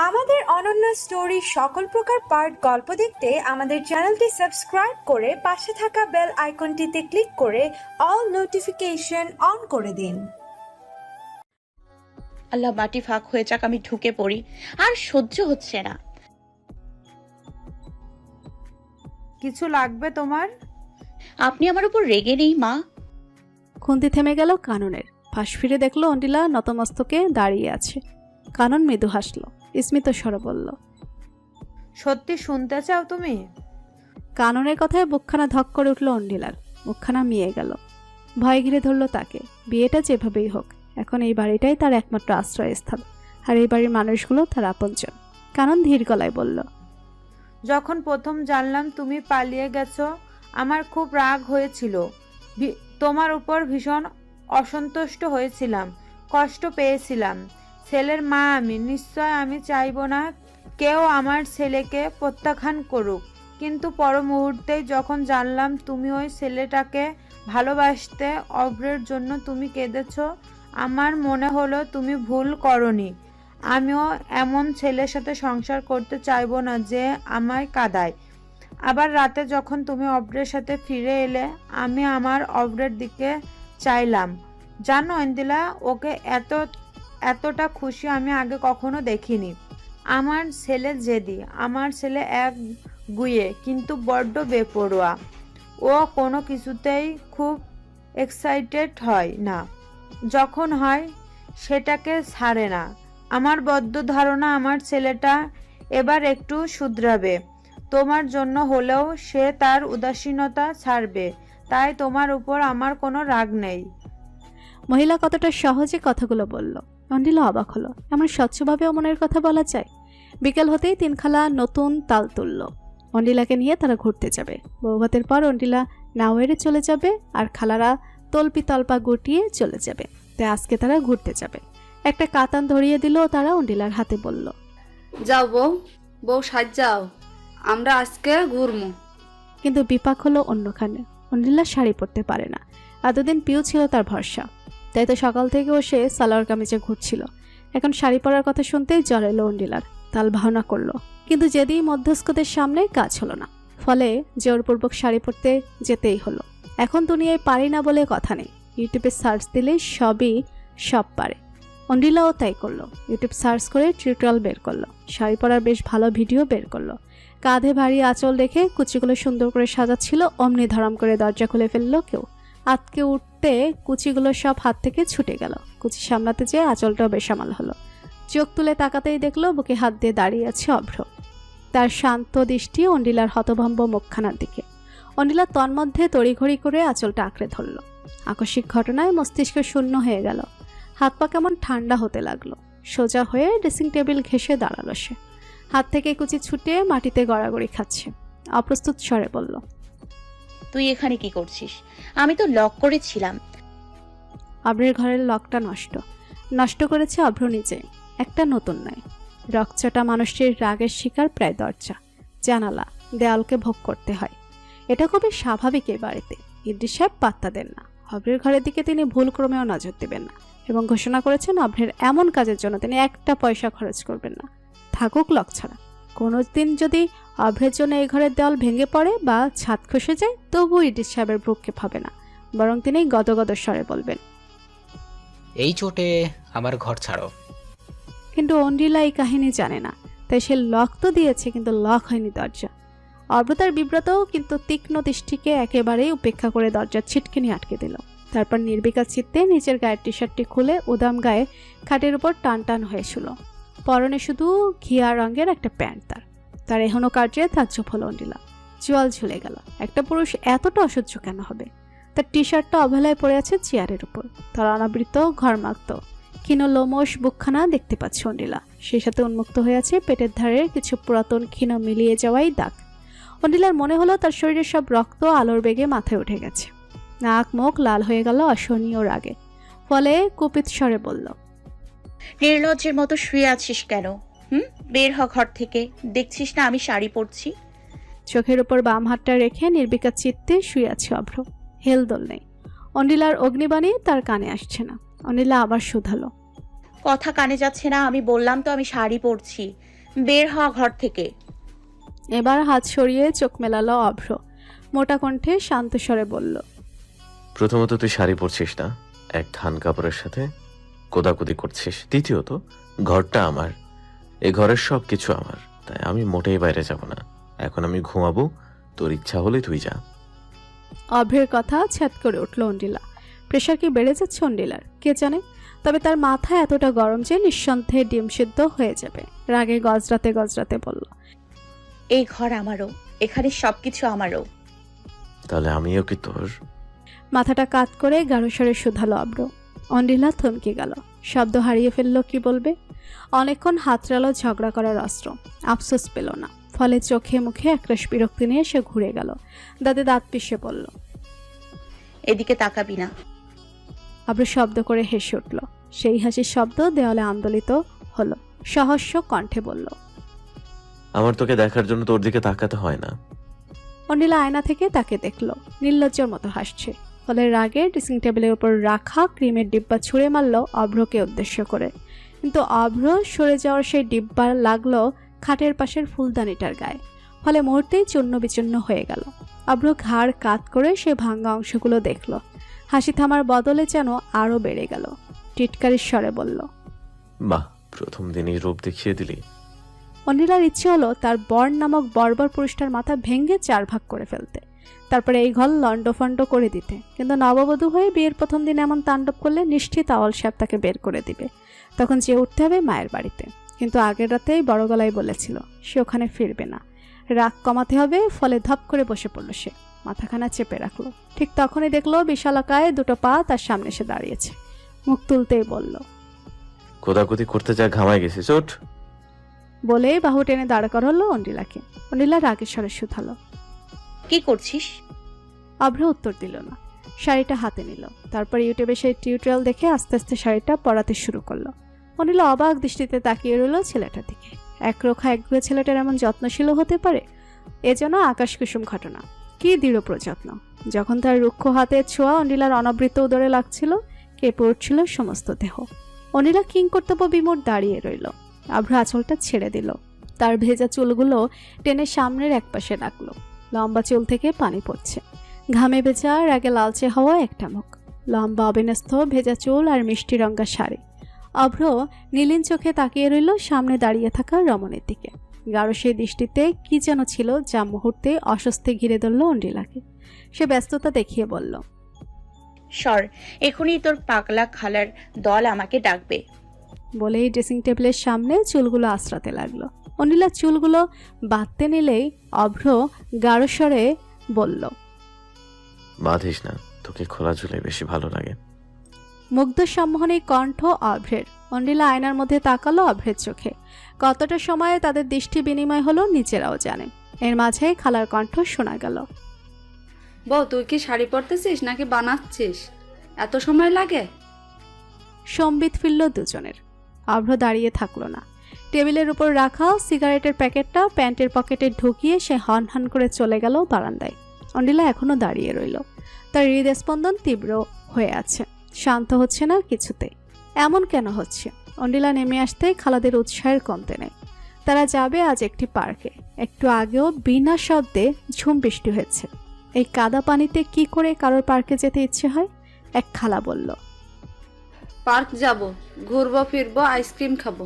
আমাদের অনন্য স্টোরি সকল প্রকার পার্ট গল্প দেখতে আমাদের চ্যানেলটি সাবস্ক্রাইব করে পাশে থাকা বেল আইকনটিতে ক্লিক করে অল নোটিফিকেশন অন করে দিন। আল্লাহ, মাটি ফাঁক হয়ে যাক, আমি ঢুকে পড়ি। আর সহ্য হচ্ছে না। কিছু লাগবে তোমার? আপনি আমার উপর রেগে নেই মা? খুন্তি থেমে গেল কাননের। পাশ ফিরে দেখলো অন্ডিলা নতমস্তকে দাঁড়িয়ে আছে। কানন মৃদু হাসলো, স্মিত স্বরে বলল, সত্যি শুনতে চাও তুমি? কাননের কথায় বুকখানা ধক করে উঠল অন্ডিলার, মুখখানা মিয়ে গেল। ভয় ঘিরে ধরল তাকে। বিয়েটা যেভাবেই হোক, এখন এই বাড়িটাই তার একমাত্র আশ্রয়স্থল, আর এই বাড়ির মানুষগুলো তার আপনজন। কানন ধীর গলায় বলল, যখন প্রথম জানলাম তুমি পালিয়ে গেছো, আমার খুব রাগ হয়েছিল। তোমার উপর ভীষণ অসন্তুষ্ট হয়েছিলাম, কষ্ট পেয়েছিলাম। ছেলের মা আমি, নিশ্চয় আমি চাইবো না কেউ আমার ছেলেকে প্রত্যাখ্যান করুক। কিন্তু পর মুহূর্তেই যখন জানলাম তুমি ওই ছেলেটাকে ভালোবাসতে, অভ্রের জন্য তুমি কেঁদেছ, আমার মনে হলো তুমি ভুল করনি। আমিও এমন ছেলের সাথে সংসার করতে চাইবো না যে আমায় কাঁদায়। আবার রাতে যখন তুমি অভ্রের সাথে ফিরে এলে, আমি আমার অভ্রের দিকে চাইলাম। জানো ইন্দিলা, ওকে এতটা খুশি আমি আগে কখনো দেখিনি। আমার ছেলে জেদি, আমার ছেলে এক গুয়ে, কিন্তু বড্ড বেপরোয়া। ও কোনো কিছুতেই খুব এক্সাইটেড হয় না, যখন হয় সেটাকে ছাড়ে না। আমার বদ্ধ ধারণা আমার ছেলেটা এবার একটু শুধরাবে, তোমার জন্য হলেও সে তার উদাসীনতা ছাড়বে। তাই তোমার উপর আমার কোনো রাগ নেই। মহিলা কতটা সহজে কথাগুলো বলল। অন্ডিলা অবাক হলো, এমন স্বচ্ছভাবে মনের কথা বলা যায়। বিকেল হতেই তিনখালা নতুন তাল তুলল। অন্ডিলাকে নিয়ে তারা ঘুরতে যাবে। বৌভাতের পর অন্ডিলা নাওয়েরে চলে যাবে, আর খালারা তল্পি তল্পা গুটিয়ে চলে যাবে। তাই আজকে তারা ঘুরতে যাবে। একটা কাতান ধরিয়ে দিল তারা অন্ডিলার হাতে, বলল, যাও বউ সাজ যাও, আমরা আজকে ঘুরমু। কিন্তু বিপাক হলো অন্যখানে। অন্ডিলা শাড়ি পরতে পারে না। এতদিন পিউ ছিল তার ভরসা, তাই তো সকাল থেকে সে সালোয়ার কামিজে ঘুরছিল। এখন শাড়ি পরার কথা শুনতেই জ্বর এলো অন্ডিলার। তাল ভাওনা করলো, কিন্তু যেদিন মধ্যস্থদের সামনে কাজ হলো না। ফলে জোরপূর্বক শাড়ি পরতে যেতেই হলো। এখন দুনিয়ায় পারি না বলে কথা নেই, ইউটিউবে সার্চ দিলে সব পারে। অন্ডিলাও তাই করলো। ইউটিউব সার্চ করে টিউটোরিয়াল বের করলো, শাড়ি পরার বেশ ভালো ভিডিও বের করলো। কাঁধে ভারী আঁচল রেখে কুচিগুলো সুন্দর করে সাজাচ্ছিল, অমনি ধরাম করে দরজা খুলে ফেললো কেউ। আতকে উঠতে কুচিগুলো সব হাত থেকে ছুটে গেল। কুচি সামলাতে যেয়ে আঁচলটাও বেসামাল হলো। চোখ তুলে তাকাতেই দেখলো বুকে হাত দিয়ে দাঁড়িয়ে আছে অভ্র। তার শান্ত দৃষ্টি অন্ডিলার হতভম্ব মুখখানার দিকে। অন্ডিলা তন্মধ্যে তড়িঘড়ি করে আঁচলটা আঁকড়ে ধরল। আকস্মিক ঘটনায় মস্তিষ্ক শূন্য হয়ে গেল। হাত পা কেমন ঠান্ডা হতে লাগলো। সোজা হয়ে ড্রেসিং টেবিল ঘেঁষে দাঁড়ালো সে। হাত থেকে কুচি ছুটে মাটিতে গড়াগড়ি খাচ্ছে। অপ্রস্তুত স্বরে বলল, তুই এখানে কি করছিস? আমি তো লক করেছিলাম। অভ্রের ঘরের লকটা নষ্ট করেছে অভ্র নিজে, একটা নতুন নয়। রকচটা মানুষটির রাগের শিকার প্রায় দরজা, জানালা, দেয়ালকে ভোগ করতে হয়। এটা খুবই স্বাভাবিক এই বাড়িতে। ইদ্রিস সাহেব পাত্তা দেন না। অভ্রের ঘরের দিকে তিনি ভুলক্রমেও নজর দেবেন না, এবং ঘোষণা করেছেন অভ্রের এমন কাজের জন্য তিনি একটা পয়সা খরচ করবেন না, থাকুক লক ছাড়া। কোনো দিন যদি অভ্রের জন্য এই ঘরের দেওয়াল ভেঙে পড়ে বা ছাদ খসে যায়, তবুও ইদ্রিস সাহেবের ভ্রুক্ষেপ হবে না, বরং তিনি গদগদ স্বরে বলবেন, এই চোটে আমার ঘর ছাড়ো। কিন্তু অন্ডিলা এই কাহিনী জানে না। তাই সে লক তো দিয়েছে, কিন্তু লক হয়নি দরজা। অভ্রতার বিব্রত কিন্তু তীক্ষ্ণ দৃষ্টিকে একেবারেই উপেক্ষা করে দরজার ছিটকিনি আটকে দিল। তারপর নির্বিকার চিত্তে নিচের গায়ের টি শার্টটি খুলে উদাম গায়ে খাটের উপর টান টান হয়েছিল। পরনে শুধু ঘিয়া রঙের একটা প্যান্ট। তার এহনো কার্যে তাজ্জব হলো অন্ডিলা। চোয়াল ঝুলে গেল। একটা পুরুষ এতটা অসহ্য কেন হবে? তার টি শার্টটা অবহেলায় পড়ে আছে চেয়ারের উপর। তার অনাবৃত ঘরমাক্ত ক্ষীণ লোমশ বুকখানা দেখতে পাচ্ছে অন্ডিলা। সেই সাথে উন্মুক্ত হয়ে আছে পেটের ধারের কিছু পুরাতন ক্ষীণ মিলিয়ে যাওয়াই দাগ। অন্ডিলার মনে হলো তার শরীরের সব রক্ত আলোর বেগে মাথায় উঠে গেছে। নাক মুখ লাল হয়ে গেল অসহনীয় রাগে। ফলে কুপিত স্বরে বলল, নির্লজ্জের মতো শুয়ে আছিস কেন? বের হ ঘর থেকে। দেখছিস না আমি শাড়ি পরছি? চোখের উপর বাম হাতটা রেখে নির্বিকার চিত্তে শুয়ে আছে অভ্র। হেলদোল নেই। অন্ডিলার অগ্নিবাণী তার কানে আসছে না। অনিলা আবার শুধালো। কথা কানে যাচ্ছে না? আমি বললাম তো আমি শাড়ি পরছি। বের হ ঘর থেকে। এবার হাত সরিয়ে চোখ মেলালো অভ্র। মোটা কণ্ঠে শান্ত স্বরে বলল, প্রথমত তুই শাড়ি পরছিস না, এক থান কাপড়ের সাথে কোদাকুদি করছিস। দ্বিতীয়ত ঘরটা আমার, এ ঘরের সব কিছু আমার, তাই আমি মোটেই বাইরে যাব না। এখন আমি ঘুমাবো, তোর ইচ্ছা হলে তুই যা। অভ্রের কথা ছ্যাদ করে উঠল অন্ডিলা। প্রেশার কি বেড়ে যাচ্ছে অন্ডিলার কে জানে, তবে তার মাথা এতটা গরম যে নিঃসন্দেহে ডিম সিদ্ধ হয়ে যাবে। রাগে গজরাতে গজরাতে বলল, এই ঘর আমারও, এখানে সবকিছু আমারও। তাহলে আমিও কি তোর? মাথাটা কাত করে গাঢ় স্বরে শুধালো অভ্র। অন্ডিলা থমকে গেল, শব্দ হারিয়ে ফেলল। কি বলবে? অনেকক্ষণ হাতড়ালো ঝগড়া করার অস্ত্র, আফসোস পেল না। ফলে চোখে মুখে একরাশ বিরক্তি নিয়ে সে ঘুরে গেল। দাঁতে দাঁত পিষে বলল, এদিকে তাকাবি না। অভ্র শব্দ করে হেসে উঠল। সেই হাসির শব্দ দেওয়ালে আন্দোলিত হলো। সহস্য কণ্ঠে বলল, আমার তোকে দেখার জন্য তোর দিকে তাকাতে হয় না। অনিলা আয়না থেকে তাকে দেখল, নির্লজ্জর মতো হাসছে। ফলে রাগে ড্রেসিং টেবিলের উপর রাখা ক্রিমের ডিব্বা ছুঁড়ে মারল অভ্রকে উদ্দেশ্য করে। কিন্তু অভ্র সরে যাওয়ার সেই ডিব্বা লাগলো খাটের পাশের ফুলদানিটার গায়ে। ফলে মুহূর্তেই চূর্ণ বিচূর্ণ হয়ে গেল। অভ্র ঘাড় কাত করে সে ভাঙা অংশগুলো দেখল। হাসি থামার বদলে যেন আরও বেড়ে গেল। টিটকারির স্বরে বলল, বাহ, প্রথম দিনই রূপ দেখিয়ে দিলি। অনিলার ইচ্ছে হলো তার বর নামক বর্বর পুরুষটার মাথা ভেঙে 4 ভাগ করে ফেলতে, তারপরে এই ঘর লন্ডফন্ড করে দিতে। কিন্তু নববধূ হয়ে বিয়ের প্রথম দিন এমন তাণ্ডব করলে নিশ্চিত আওয়াল সাহেব তাকে বের করে দিবে। তখন যে উঠতে হবে মায়ের বাড়িতে। কিন্তু আগের রাতেই বড় গলায় বলেছিল সে ওখানে ফিরবে না। রাগ কমাতে হবে। ফলে ধপ করে বসে পড়ল সে, মাথাখানা চেপে রাখলো। ঠিক তখনই দেখলো বিশালাকায় 2টো পা তার সামনে এসে দাঁড়িয়েছে। মুখ তুলতেই বলল, কোদাকুদি করতে যা ঘামায় গেছিস, ওঠ। বলেই বাহু টেনে দাঁড় করালো অন্ডিলাকে। অন্ডিলা রাগের স্বরে শুধালো, কি করছিস? অভ্র উত্তর দিল না। শাড়িটা হাতে নিল। তারপর ইউটিউবে সেই টিউটোরিয়াল দেখে আস্তে আস্তে শাড়িটা পরাতে শুরু করলো। অনিলা অবাক দৃষ্টিতে তাকিয়ে রইল ছেলেটার দিকে। একরোখা একগুয়ে ছেলেটার এমন যত্নশীল হতে পারে? এ যেন আকাশ কুসুম ঘটনা। কি দৃঢ় প্রযত্ন! যখন তার রুক্ষ হাতের ছোঁয়া অনিলার অনাবৃত উদরে লাগছিল, কেঁপে উঠছিল সমস্ত দেহ। অনিলা কিংকর্তব্য বিমূঢ় দাঁড়িয়ে রইল। অভ্র আঁচলটা ছেড়ে দিল। তার ভেজা চুলগুলো টেনে সামনের একপাশে রাখলো। লম্বা চুল থেকে পানি পড়ছে। ঘামে ভেজা আর আগে লালচে হওয়া একটা মুখ, লম্বা অবিন্যস্ত ভেজা চুল আর মিষ্টি রঙা শাড়ি। অভ্র নীলিন চোখে তাকিয়ে রইল সামনে দাঁড়িয়ে থাকা রমণীর দিকে। গাঢ় সেই দৃষ্টিতে কি যেন ছিল যা মুহূর্তে অস্বস্তি ঘিরে ধরল অন্ডিলাকে। সে ব্যস্ততা দেখিয়ে বলল, সর, এখনই তোর পাগলা খালার দল আমাকে ডাকবে। বলেই ড্রেসিং টেবিলের সামনে চুলগুলো আশ্রাতে লাগলো। অনিলা চুলগুলো বাঁধতে নিলেই অভ্র গাঢ় স্বরে বলল, বাঁধিস না, তোকে খোলা ঝুলে বেশি ভালো লাগে। মুগ্ধ সম্মোহনী কণ্ঠ অভ্রের। অন্ডিলা আয়নার মধ্যে তাকালো অভ্রের চোখে। কতটা সময়ে তাদের দৃষ্টি বিনিময় হলো নিজেরাও জানে। এর মাঝে খালার কণ্ঠ শোনা গেল, বউ তুই কি শাড়ি পরতেছিস নাকি বানাচ্ছিস? এত সময় লাগে? সম্বিত ফিরল দুজনের। অভ্র দাঁড়িয়ে থাকলো না। টেবিলের উপর রাখা সিগারেটের প্যাকেটটা প্যান্টের পকেটে ঢুকিয়ে সে হন হন করে চলে গেল বারান্দায়। অন্ডিলা এখনো দাঁড়িয়ে রইল। তার হৃদস্পন্দন তীব্র হয়ে আছে, শান্ত হচ্ছে না কিছুতেই। এমন কেন হচ্ছে? অন্ডিলা নেমে আসতেই খালাদের উৎসাহের কমতে নেই। তারা যাবে আজ একটি পার্কে। একটু আগেও বিনা শব্দে ঝুম বৃষ্টি হয়েছে। এই কাদা পানিতে কি করে কারোর পার্কে যেতে ইচ্ছে হয়? এক খালা বলল, পার্ক যাব, ঘুরবো ফিরবো, আইসক্রিম খাবো।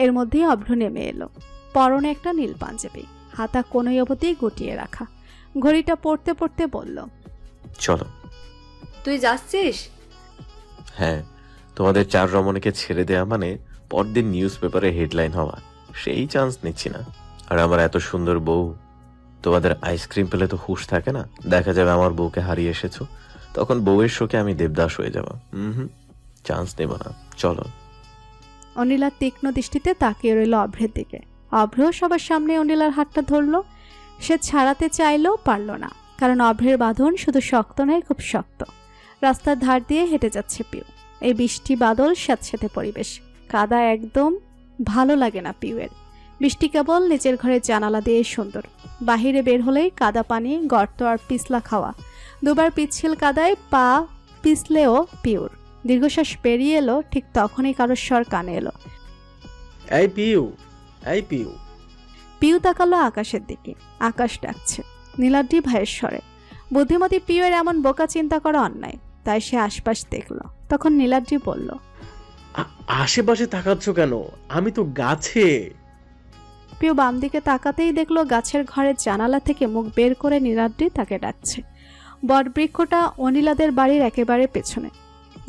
এর মধ্যেই অভ্র নেমে এলো। পরনে একটা নীল পাঞ্জাবি, হাতা কোনোই অবধি গুটিয়ে রাখা। ঘড়িটা পড়তে পড়তে বলল, চলো। তুই যাচ্ছিস? হ্যাঁ, তোমাদের 4 রমণীকে ছেড়ে দেয়া মানে পরদিন নিউজ পেপারে হেডলাইন হওয়া। সেই চান্স নিচ্ছি না। আর আমার এত সুন্দর বউ, তোমাদের আইসক্রিম পেলে তো হুঁশ থাকে না। দেখা যাবে আমার বউকে হারিয়ে এসেছো, তখন বউয়ের শোকে আমি দেবদাস হয়ে যাব। চান্স নেব না, চলো। অনিলার তীক্ষ্ণ দৃষ্টিতে তাকিয়ে রইল অভ্রের দিকে। অভ্র সবার সামনে অনিলার হাতটা ধরল। সে ছাড়াতে চাইলেও পারল না, কারণ অভ্রের বাঁধন শুধু শক্ত নয়, খুব শক্ত। রাস্তার ধার দিয়ে হেঁটে যাচ্ছে পিউ। এই বৃষ্টি বাদল স্যাঁতস্যাঁতে পরিবেশ, কাদা একদম ভালো লাগে না পিউয়ের। বৃষ্টি কেবল নিজের ঘরের জানালা দিয়ে সুন্দর। বাহিরে বের হলেই কাদা পানি, গর্ত আর পিছলা খাওয়া। দুবার পিচ্ছিল কাদায় পা পিছলেও পিউর দীর্ঘশ্বাস বেরিয়ে এলো, ঠিক তখনই কারোর স্বর কানে এলো। এই পিউ, এই পিউ। পিউ তাকালো আকাশের দিকে। আকাশ ডাকছে নীলাদ্রি ভাইয়ের স্বরে। বুদ্ধিমতী পিউয়ের এমন বোকা চিন্তা করা অন্যায়, তাই সে আশপাশ দেখল। তখন নীলাদ্রি বলল, আশেপাশে তাকাচ্ছ কেন? আমি তো গাছে। পিউ বাম দিকে তাকাতেই দেখলো গাছের ঘরের জানালা থেকে মুখ বের করে নীলাদ্রি তাকে ডাকছে। বটবৃক্ষটা অনিলাদের বাড়ির একেবারে পেছনে,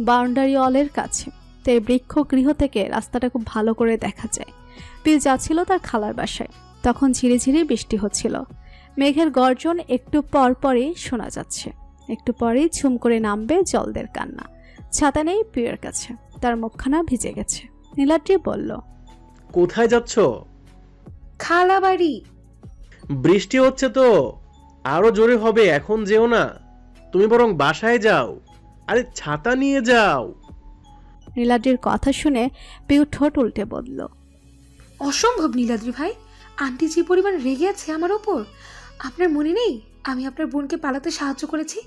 বাউন্ডারি ওয়ালের কাছে। তাই বৃক্ষ গৃহ থেকে রাস্তাটা খুব ভালো করে দেখা যায়। পিউ যাচ্ছিল তার খালার বাসায়। তখন ঝিরিঝিরি বৃষ্টি হচ্ছিল। মেঘের গর্জন একটু পর পরই শোনা যাচ্ছে। একটু পরেই ঝুম করে নামবে জলদের কান্না। ছাতা নেই পিউয়ের কাছে, তার মুখখানা ভিজে গেছে। নীলাদ্রি বলল, কোথায় যাচ্ছ? খালা বাড়ি। বৃষ্টি হচ্ছে তো, আরো জোরে হবে, এখন যেও না। তুমি বরং বাসায় যাও। আরে ছাতা নিয়ে যাও। নীলাদ্রির কথা শুনে পিউ ঠোঁট উল্টে বলল, অসম্ভব নীলাদ্রি ভাই, আন্টি যে পরিমাণ রেগে আছে আমার ওপর, আপনার মনে নেই আমি আপনার বোনকে পালাতে সাহায্য করেছি?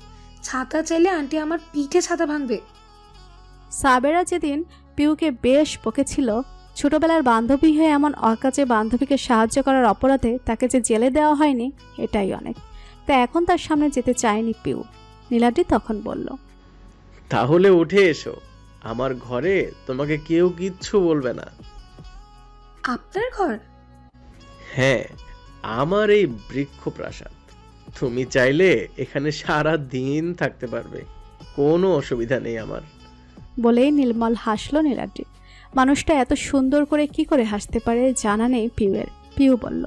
ছাতা চাইলে আন্টি আমার পিঠে ছাতা ভাঙবে। সাবেরা যেদিন পিউকে বেশ বকেছিল, ছোটবেলার বান্ধবী হয়ে এমন অকাজে বান্ধবীকে সাহায্য করার অপরাধে তাকে যে জেলে দেওয়া হয়নি, এটাই অনেক। তা এখন তার সামনে যেতে চায়নি পিউ। নীলাদ্রি তখন বলল, তাহলে উঠে এসো, আমার ঘরে তোমাকে কেউ কিচ্ছু বলবে না। আপনার ঘর? হ্যাঁ, আমার এই বৃক্ষ প্রাসাদ। তুমি চাইলে এখানে সারা দিন থাকতে পারবে, কোনো অসুবিধা নেই আমার। বলেই নীলমল হাসলো নীলাদ্রি। মানুষটা এত সুন্দর করে কি করে হাসতে পারে জানা নেই পিউয়ের। পিউ বলল,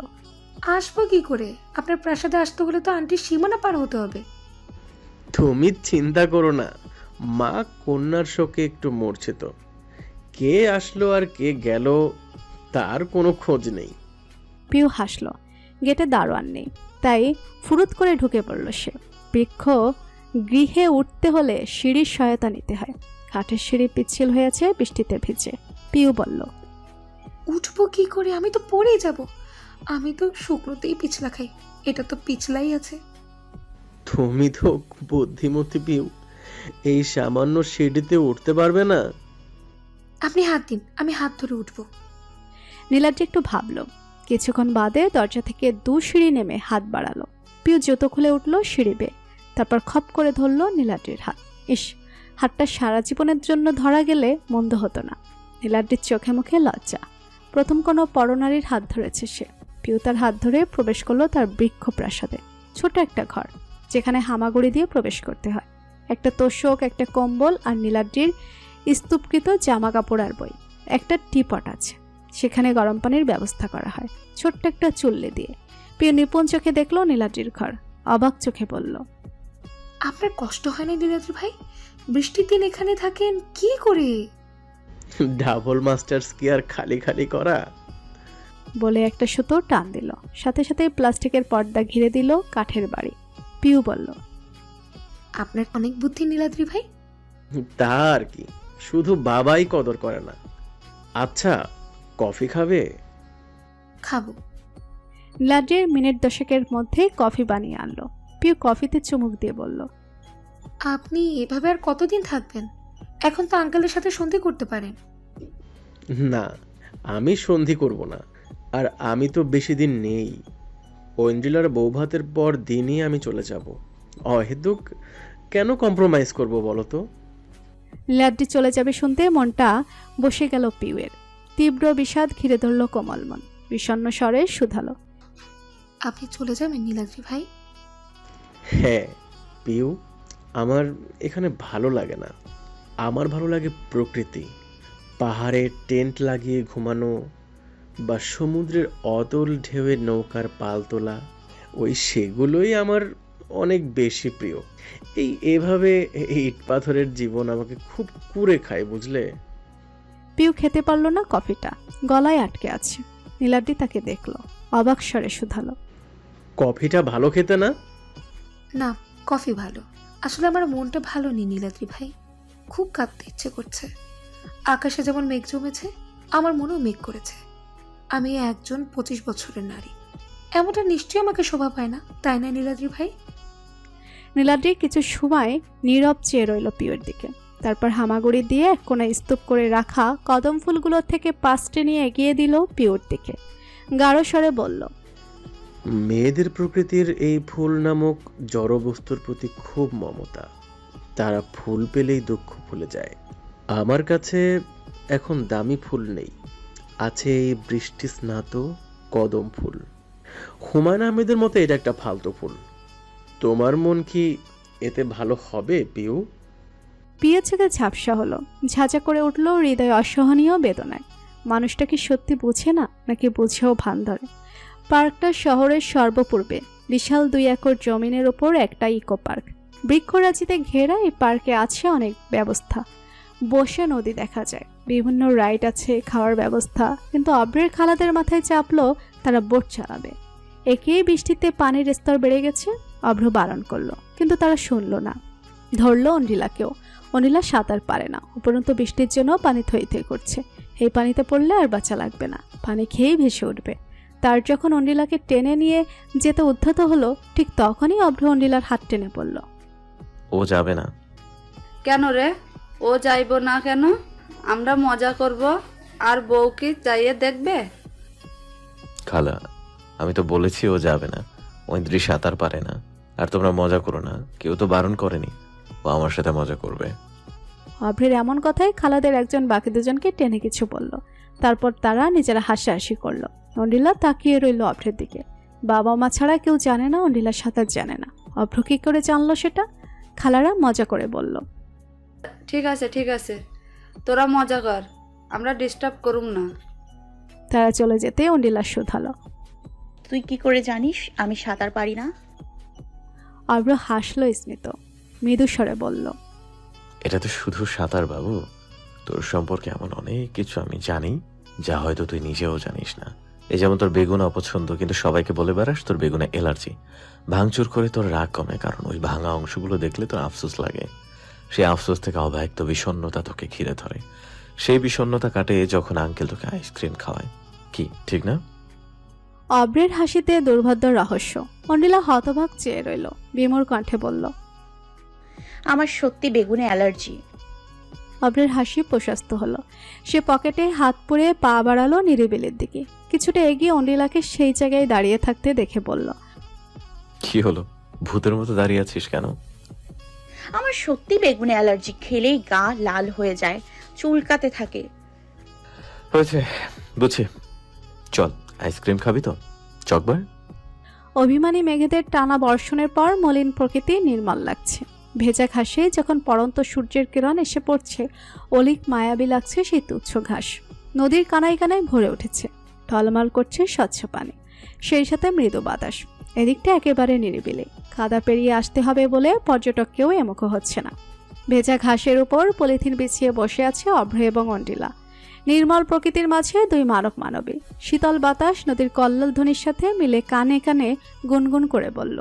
আসবো কি করে? আপনার প্রাসাদে আসতে হলে তো আন্টির সীমানা পার হতে হবে। তুমি চিন্তা করো না, মা কন্যার শোকে একটু মরছে তো। কে আসলো আর কে গেল তার কোনো খোঁজ নেই। পিউ হাসলো। গেটে দারোয়ান নেই, তাই ফুরুত করে ঢুকে পড়ল সে। বৃক্ষ গৃহে উঠতে হলে সিঁড়ির সহায়তা নিতে হয়। কাঠের সিঁড়ি পিচ্ছিল হয়েছে বৃষ্টিতে ভিজে। পিউ বলল, উঠবো কি করে? আমি তো পড়ে যাব। আমি তো শুকনোতেই পিছলা খাই, এটা তো পিছলাই আছে। তুমি তো বুদ্ধিমতী পিউ, এই সামান্য সিঁড়িতে উঠতে পারবে না? আপনি হাত দিন, আমি হাত ধরে উঠবো। নীলাদ্রি একটু ভাবল। কিছুক্ষণ বাদে দরজা থেকে 2 সিঁড়ি নেমে হাত বাড়ালো। পিউ জুতো খুলে উঠল সিঁড়ি বেয়ে। তারপর খপ করে ধরল নীলাদ্রির হাত। ইস, হাতটা সারা জীবনের জন্য ধরা গেলে মন্দ হতো না। নীলাদ্রির চোখে মুখে লজ্জা। প্রথম কোনো পরনারীর হাত ধরেছে সে। পিউ তার হাত ধরে প্রবেশ করলো তার বৃক্ষ প্রাসাদে। ছোট একটা ঘর, যেখানে হামাগুড়ি দিয়ে প্রবেশ করতে হয়। একটা তোষক, একটা কম্বল আর নীলাদ্রির স্তূপকৃত জামা কাপড় আর বই। একটা টিপট আছে, সেখানে গরম পানির ব্যবস্থা করা হয় ছোট্ট একটা চুল্লি দিয়ে। পিউ নিপুণ চোখে দেখলো নীলাদ্রির ঘর। অবাক চোখে বলল, আপনার কষ্ট হয় না নীলাদ্রি ভাই? বৃষ্টির দিন এখানে থাকেন কি করে? ডাবল মাস্টার্স কি আর খালি খালি করা? বলে একটা সুতো টান দিল। সাথে সাথে প্লাস্টিকের পর্দা ঘিরে দিল কাঠের বাড়ি। পিউ বলল, আপনার অনেক বুদ্ধি নীলাদ্রি ভাই। তা আর কি, শুধু বাবাই কদর করে না। আচ্ছা, কফি খাবে? খাবো। নীলাদ্রির মিনিট 10 মধ্যে কফি বানিয়ে আনলো। পিউ কফিতে চুমুক দিয়ে বলল, আপনি এভাবে আর কতদিন থাকবেন? এখন তো আঙ্কেলের সাথে সন্ধি করতে পারেন। না, আমি সন্ধি করব না। আর আমি তো বেশি দিন নেই। ঐন্দ্রিলার বৌভাতের পর দিনই আমি চলে যাব। অহেতুক কেন কম্প্রোমাইজ করব বলো তো? নীলাদ্রি চলে যাবে শুনতে মনটা বসে গেল পিউয়ের। তীব্র বিষাদ ঘিরে ধরল কোমল মন। বিষণ্ণ স্বরে শুধালো, আপনি চলে যাবেন নীলাদ্রি ভাই? হ্যাঁ পিউ, আমার এখানে ভালো লাগে না। আমার ভালো লাগে প্রকৃতি, পাহাড়ে টেন্ট লাগিয়ে ঘুমানো, বা সমুদ্রের অতল ঢেউয়ে নৌকার পাল তোলা। ওই সেগুলোই আমার অনেক বেশি প্রিয়। এভাবে ইট পাথরের জীবন আমাকে খুব কুড়ে খায়, বুঝলে? পিউ খেতে পারল না কফিটা, গলায় আটকে আছে। নীলাদ্রি তাকে দেখলো, অবাক স্বরে শুধালো, কফিটা ভালো খেতে না? না, কফি ভালো। আসলে আমার মনটা ভালো নেই নীলাদ্রি ভাই, খুব কাঁদতে ইচ্ছে করছে। আকাশে যেমন মেঘ জমেছে, আমার মনেও মেঘ করেছে। আমি একজন 25 বছরের নারী, এমনটা নিশ্চয়ই আমাকে শোভা পায় না, তাই না নীলাদ্রি ভাই? নীলাদ্রি কিছু সময় নীরব চেয়ে রইল পিউয়ের দিকে। তারপর হামাগুড়ি দিয়ে এক কোণে স্তূপ করে রাখা কদম ফুলগুলোর থেকে 5টি নিয়ে এগিয়ে দিল পিওর দিকে। গাঢ় স্বরে বলল, মেয়েদের প্রকৃতির এই ফুল নামক জড়বস্তুর প্রতি খুব মমতা। তারা ফুল পেলেই দুঃখ ভুলে যায়। আমার কাছে এখন দামি ফুল নেই, আছে এই বৃষ্টি স্নাত কদম ফুল। হুমায়ুন আহমেদের মতো এটা একটা ফালতু ফুল। তোমার মন কি এতে ভালো হবে পিউ? পিও চোখে ঝাপসা হলো, ঝাঁঝা করে উঠল হৃদয় অসহনীয় বেদনায়। মানুষটা কি সত্যি বুঝে না, নাকি বুঝেও ভান ধরে? পার্কটা শহরের সর্বপূর্বে বিশাল 2 একর জমিনের ওপর একটা ইকো পার্ক। বৃক্ষরাজিতে ঘেরা এই পার্কে আছে অনেক ব্যবস্থা। বসে নদী দেখা যায়, বিভিন্ন রাইড আছে, খাওয়ার ব্যবস্থা। কিন্তু অব্রের খালাদের মাথায় চাপলো তারা বোট চালাবে। একেই বৃষ্টিতে পানির স্তর বেড়ে গেছে। অভ্র বারণ করলো, কিন্তু তারা শুনলো না। ধরলো অনিলাকেও। অনিলা সাঁতার পারে না, উপরন্তু বৃষ্টির জন্য পানি থই থই করছে। এই পানিতে পড়লে আর বাঁচা লাগবে না, পানি খেয়েই ভেসে উঠবে। তার যখন অনিলাকে টেনে নিয়ে যেতে উদ্ধত হলো, ঠিক তখনই অভ্র অনিলার হাত টেনে পড়ল। ও যাবে না। কেন রে? ও যাইব না কেন? আমরা মজা করব, আর বউ কি যাইয়ে দেখবে? খালা, আমি তো বলেছি ও যাবে না। ঐন্দ্রি সাঁতার পারে না। আর তোমরা মজা করো না, কেউ তো বারণ করেনি। ও আমার সাথে মজা করবে। অভ্রের এমন কথায় খালাদের একজন বাকি দুজনকে টেনে কিছু বলল। তারপর তারা নিজেরা হাসাহাসি করলো। অনিলা তাকিয়ে রইল অভ্রের দিকে। বাবা মা ছাড়া কেউ জানে না অনিলা সাঁতার জানে না। অভ্র কি করে জানলো সেটা? খালারা মজা করে বলল, ঠিক আছে ঠিক আছে, তোরা মজা কর, আমরা ডিস্টার্ব করুম না। তারা চলে যেতে অনিলা শুধালো, তুই কি করে জানিস আমি সাঁতার পারি না? অভ্র হাসলো স্মিত, মৃদু স্বরে বলল, এটা তো শুধু সাঁতার বাবু। তোর সম্পর্কে এমন অনেক কিছু আমি জানি, যা হয়তো তুই নিজেও জানিস না। এই যেমন তোর বেগুন অপছন্দ, কিন্তু সবাইকে বলে বেড়াস তোর বেগুনে অ্যালার্জি। ভাঙচুর করে তোর রাগ কমে, কারণ ওই ভাঙা অংশগুলো দেখলে তোর আফসোস লাগে। সেই আফসোস থেকে অব্যক্ত বিষণ্ণতা তোকে ঘিরে ধরে। সেই বিষণ্ণতা কাটে যখন আঙ্কেল তোকে আইসক্রিম খাওয়ায়। কি ঠিক না? অভ্রের হাসিতে দুর্ভদ্র রহস্য। অনিলা হতবাক চেয়ে রইল, বিমূর কণ্ঠে বলল, আমার সত্যি বেগুনে অ্যালার্জি। অভ্রের হাসি প্রশস্ত হলো। সে পকেটে হাত পুড়ে পা বাড়ালো নিরিবিলির দিকে। কিছুটা এগিয়ে অনিলাকে সেই জায়গায় দাঁড়িয়ে থাকতে দেখে বলল, কি হলো, ভূতের মতো দাঁড়িয়ে আছিস কেন? আমার সত্যি বেগুনে অ্যালার্জি, খেলেই গা লাল হয়ে যায়, চুলকাতে থাকে। হয়েছে, বুঝছি। চল, আইসক্রিম খাবি তো? চকবার। অভিমানী মেঘেদের টানা বর্ষণের পর মলিন প্রকৃতি নির্মল লাগছে। ভেজা ঘাসে যখন পড়ন্ত সূর্যের কিরণ এসে পড়ছে, অলিক মায়াবী লাগছে সেই তুচ্ছ ঘাস। নদীর কানায় কানায় ভরে উঠেছে, ঢলমাল করছে স্বচ্ছ পানি, সেই সাথে মৃদু বাতাস। এদিকটা একেবারে নিরিবিলি। কাদা পেরিয়ে আসতে হবে বলে পর্যটক কেউ এমুখ হচ্ছে না। ভেজা ঘাসের উপর পলিথিন বিছিয়ে বসে আছে অভ্র এবং অন্ডিলা। নির্মল প্রকৃতির মাঝে 2 মানব মানবী। শীতল বাতাস নদীর কল্লোল ধ্বনির সাথে মিলে কানে কানে গুনগুন করে বলল,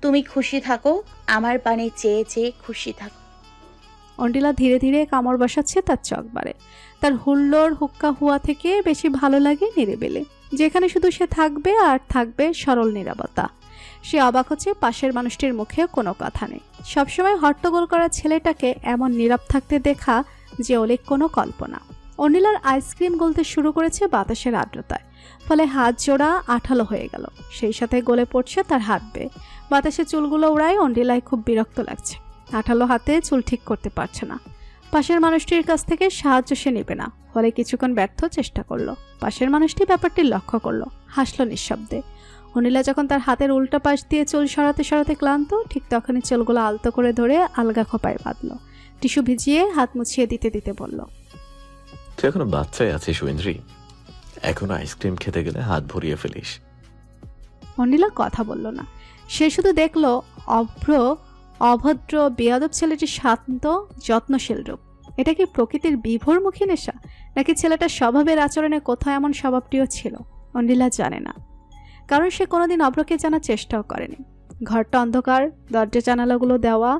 তুমি খুশি থাকো, আমার পানে চেয়ে চেয়ে খুশি থাকো। অন্ডিলা ধীরে ধীরে কামড় বসাচ্ছে তার চকবারে। তার হুল্লোড় হুক্কা হুয়া থেকে বেশি ভালো লাগে নিরিবিলি, যেখানে শুধু সে থাকবে আর থাকবে সরল নীরবতা। সে অবাক হচ্ছে পাশের মানুষটির মুখে কোনো কথা নেই। সবসময় হট্টগোল করা ছেলেটাকে এমন নীরব থাকতে দেখা যে অলিক কোনো কল্পনা। অনিলার আইসক্রিম গলতে শুরু করেছে বাতাসের আর্দ্রতায়, ফলে হাত জোড়া আঠালো হয়ে গেল। সেই সাথে গলে পড়ছে তার হাত বেয়ে। বাতাসে চুলগুলো উড়ায় অনিলায় খুব বিরক্ত লাগছে। আঠালো হাতে চুল ঠিক করতে পারছে না। পাশের মানুষটির কাছ থেকে সাহায্য সে নেবে না, ফলে কিছুক্ষণ ব্যর্থ চেষ্টা করলো। পাশের মানুষটি ব্যাপারটি লক্ষ্য করলো, হাসলো নিঃশব্দে। অনিলা যখন তার হাতের উল্টা পাশ দিয়ে চুল সরাতে সরাতে ক্লান্ত, ঠিক তখনই চুলগুলো আলতো করে ধরে আলগা খোপায় বাঁধলো। টিস্যু ভিজিয়ে হাত মুছিয়ে দিতে দিতে বলল, তুই এখনো বাচ্চাই আছিস ঐন্দ্রি, এখনো আইসক্রিম খেতে গেলে হাত ভরিয়ে ফেলিস। অনিলা কথা বলল না। সে শুধু দেখলো অভ্র অভদ্র বেয়াদব ছেলেটির শান্ত যত্নশীল রূপ। এটা কি প্রকৃতির বিভোরমুখী নেশা, নাকি ছেলেটার স্বভাবের আচরণে কোথাও এমন স্বভাবটিও ছিল? অনিলা জানে না, কারণ সে কোনোদিন অভ্রকে জানার চেষ্টাও করেনি। ঘরটা অন্ধকার, দরজা জানালাগুলো দেওয়া,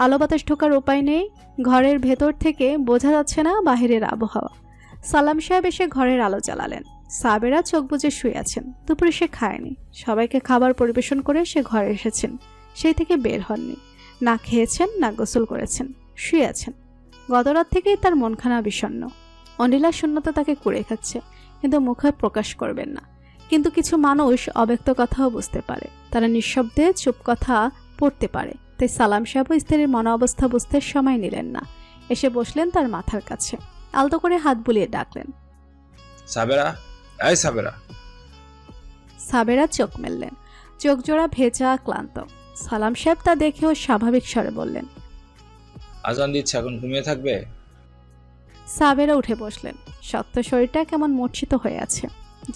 আলো বাতাস ঢোকার উপায় নেই। ঘরের ভেতর থেকে বোঝা যাচ্ছে না বাহিরের আবহাওয়া। সালাম সাহেব এসে ঘরের আলো জ্বালালেন। সাবেরা চোখ বুজে শুয়ে আছেন। দুপুরে সে খায়নি। সবাইকে খাবার পরিবেশন করে সে ঘরে এসেছেন। সেই থেকে বের হননি। না খেয়েছেন, না গোসল করেছেন, শুয়ে আছেন। গতরাত থেকেই তার মনখানা বিষণ্ণ। অনিলার শূন্যতা তাকে কুড়ে খাচ্ছে, কিন্তু মুখে প্রকাশ করবেন না। কিন্তু কিছু মানুষ অব্যক্ত কথাও বুঝতে পারে, তারা নিঃশব্দে চুপ কথা পড়তে পারে। তাই সালাম সাহেব স্ত্রীর মন অবস্থা বুঝতে সময় নিলেন না, এসে বসলেন তার মাথার কাছে, আলতো করে হাত বুলিয়ে ডাকলেন, সাবেরা, এই সাবেরা। সাবেরা চোখ মেললেন, চোখ জোড়া ভেজা ক্লান্ত। সালাম সাহেব তা দেখেও স্বাভাবিক স্বরে বললেন, আজান দিচ্ছে, এখন ঘুমিয়ে থাকবে? সাবেরা উঠে বসলেন। শক্ত শরীরটা কেমন মূর্ছিত হয়ে আছে,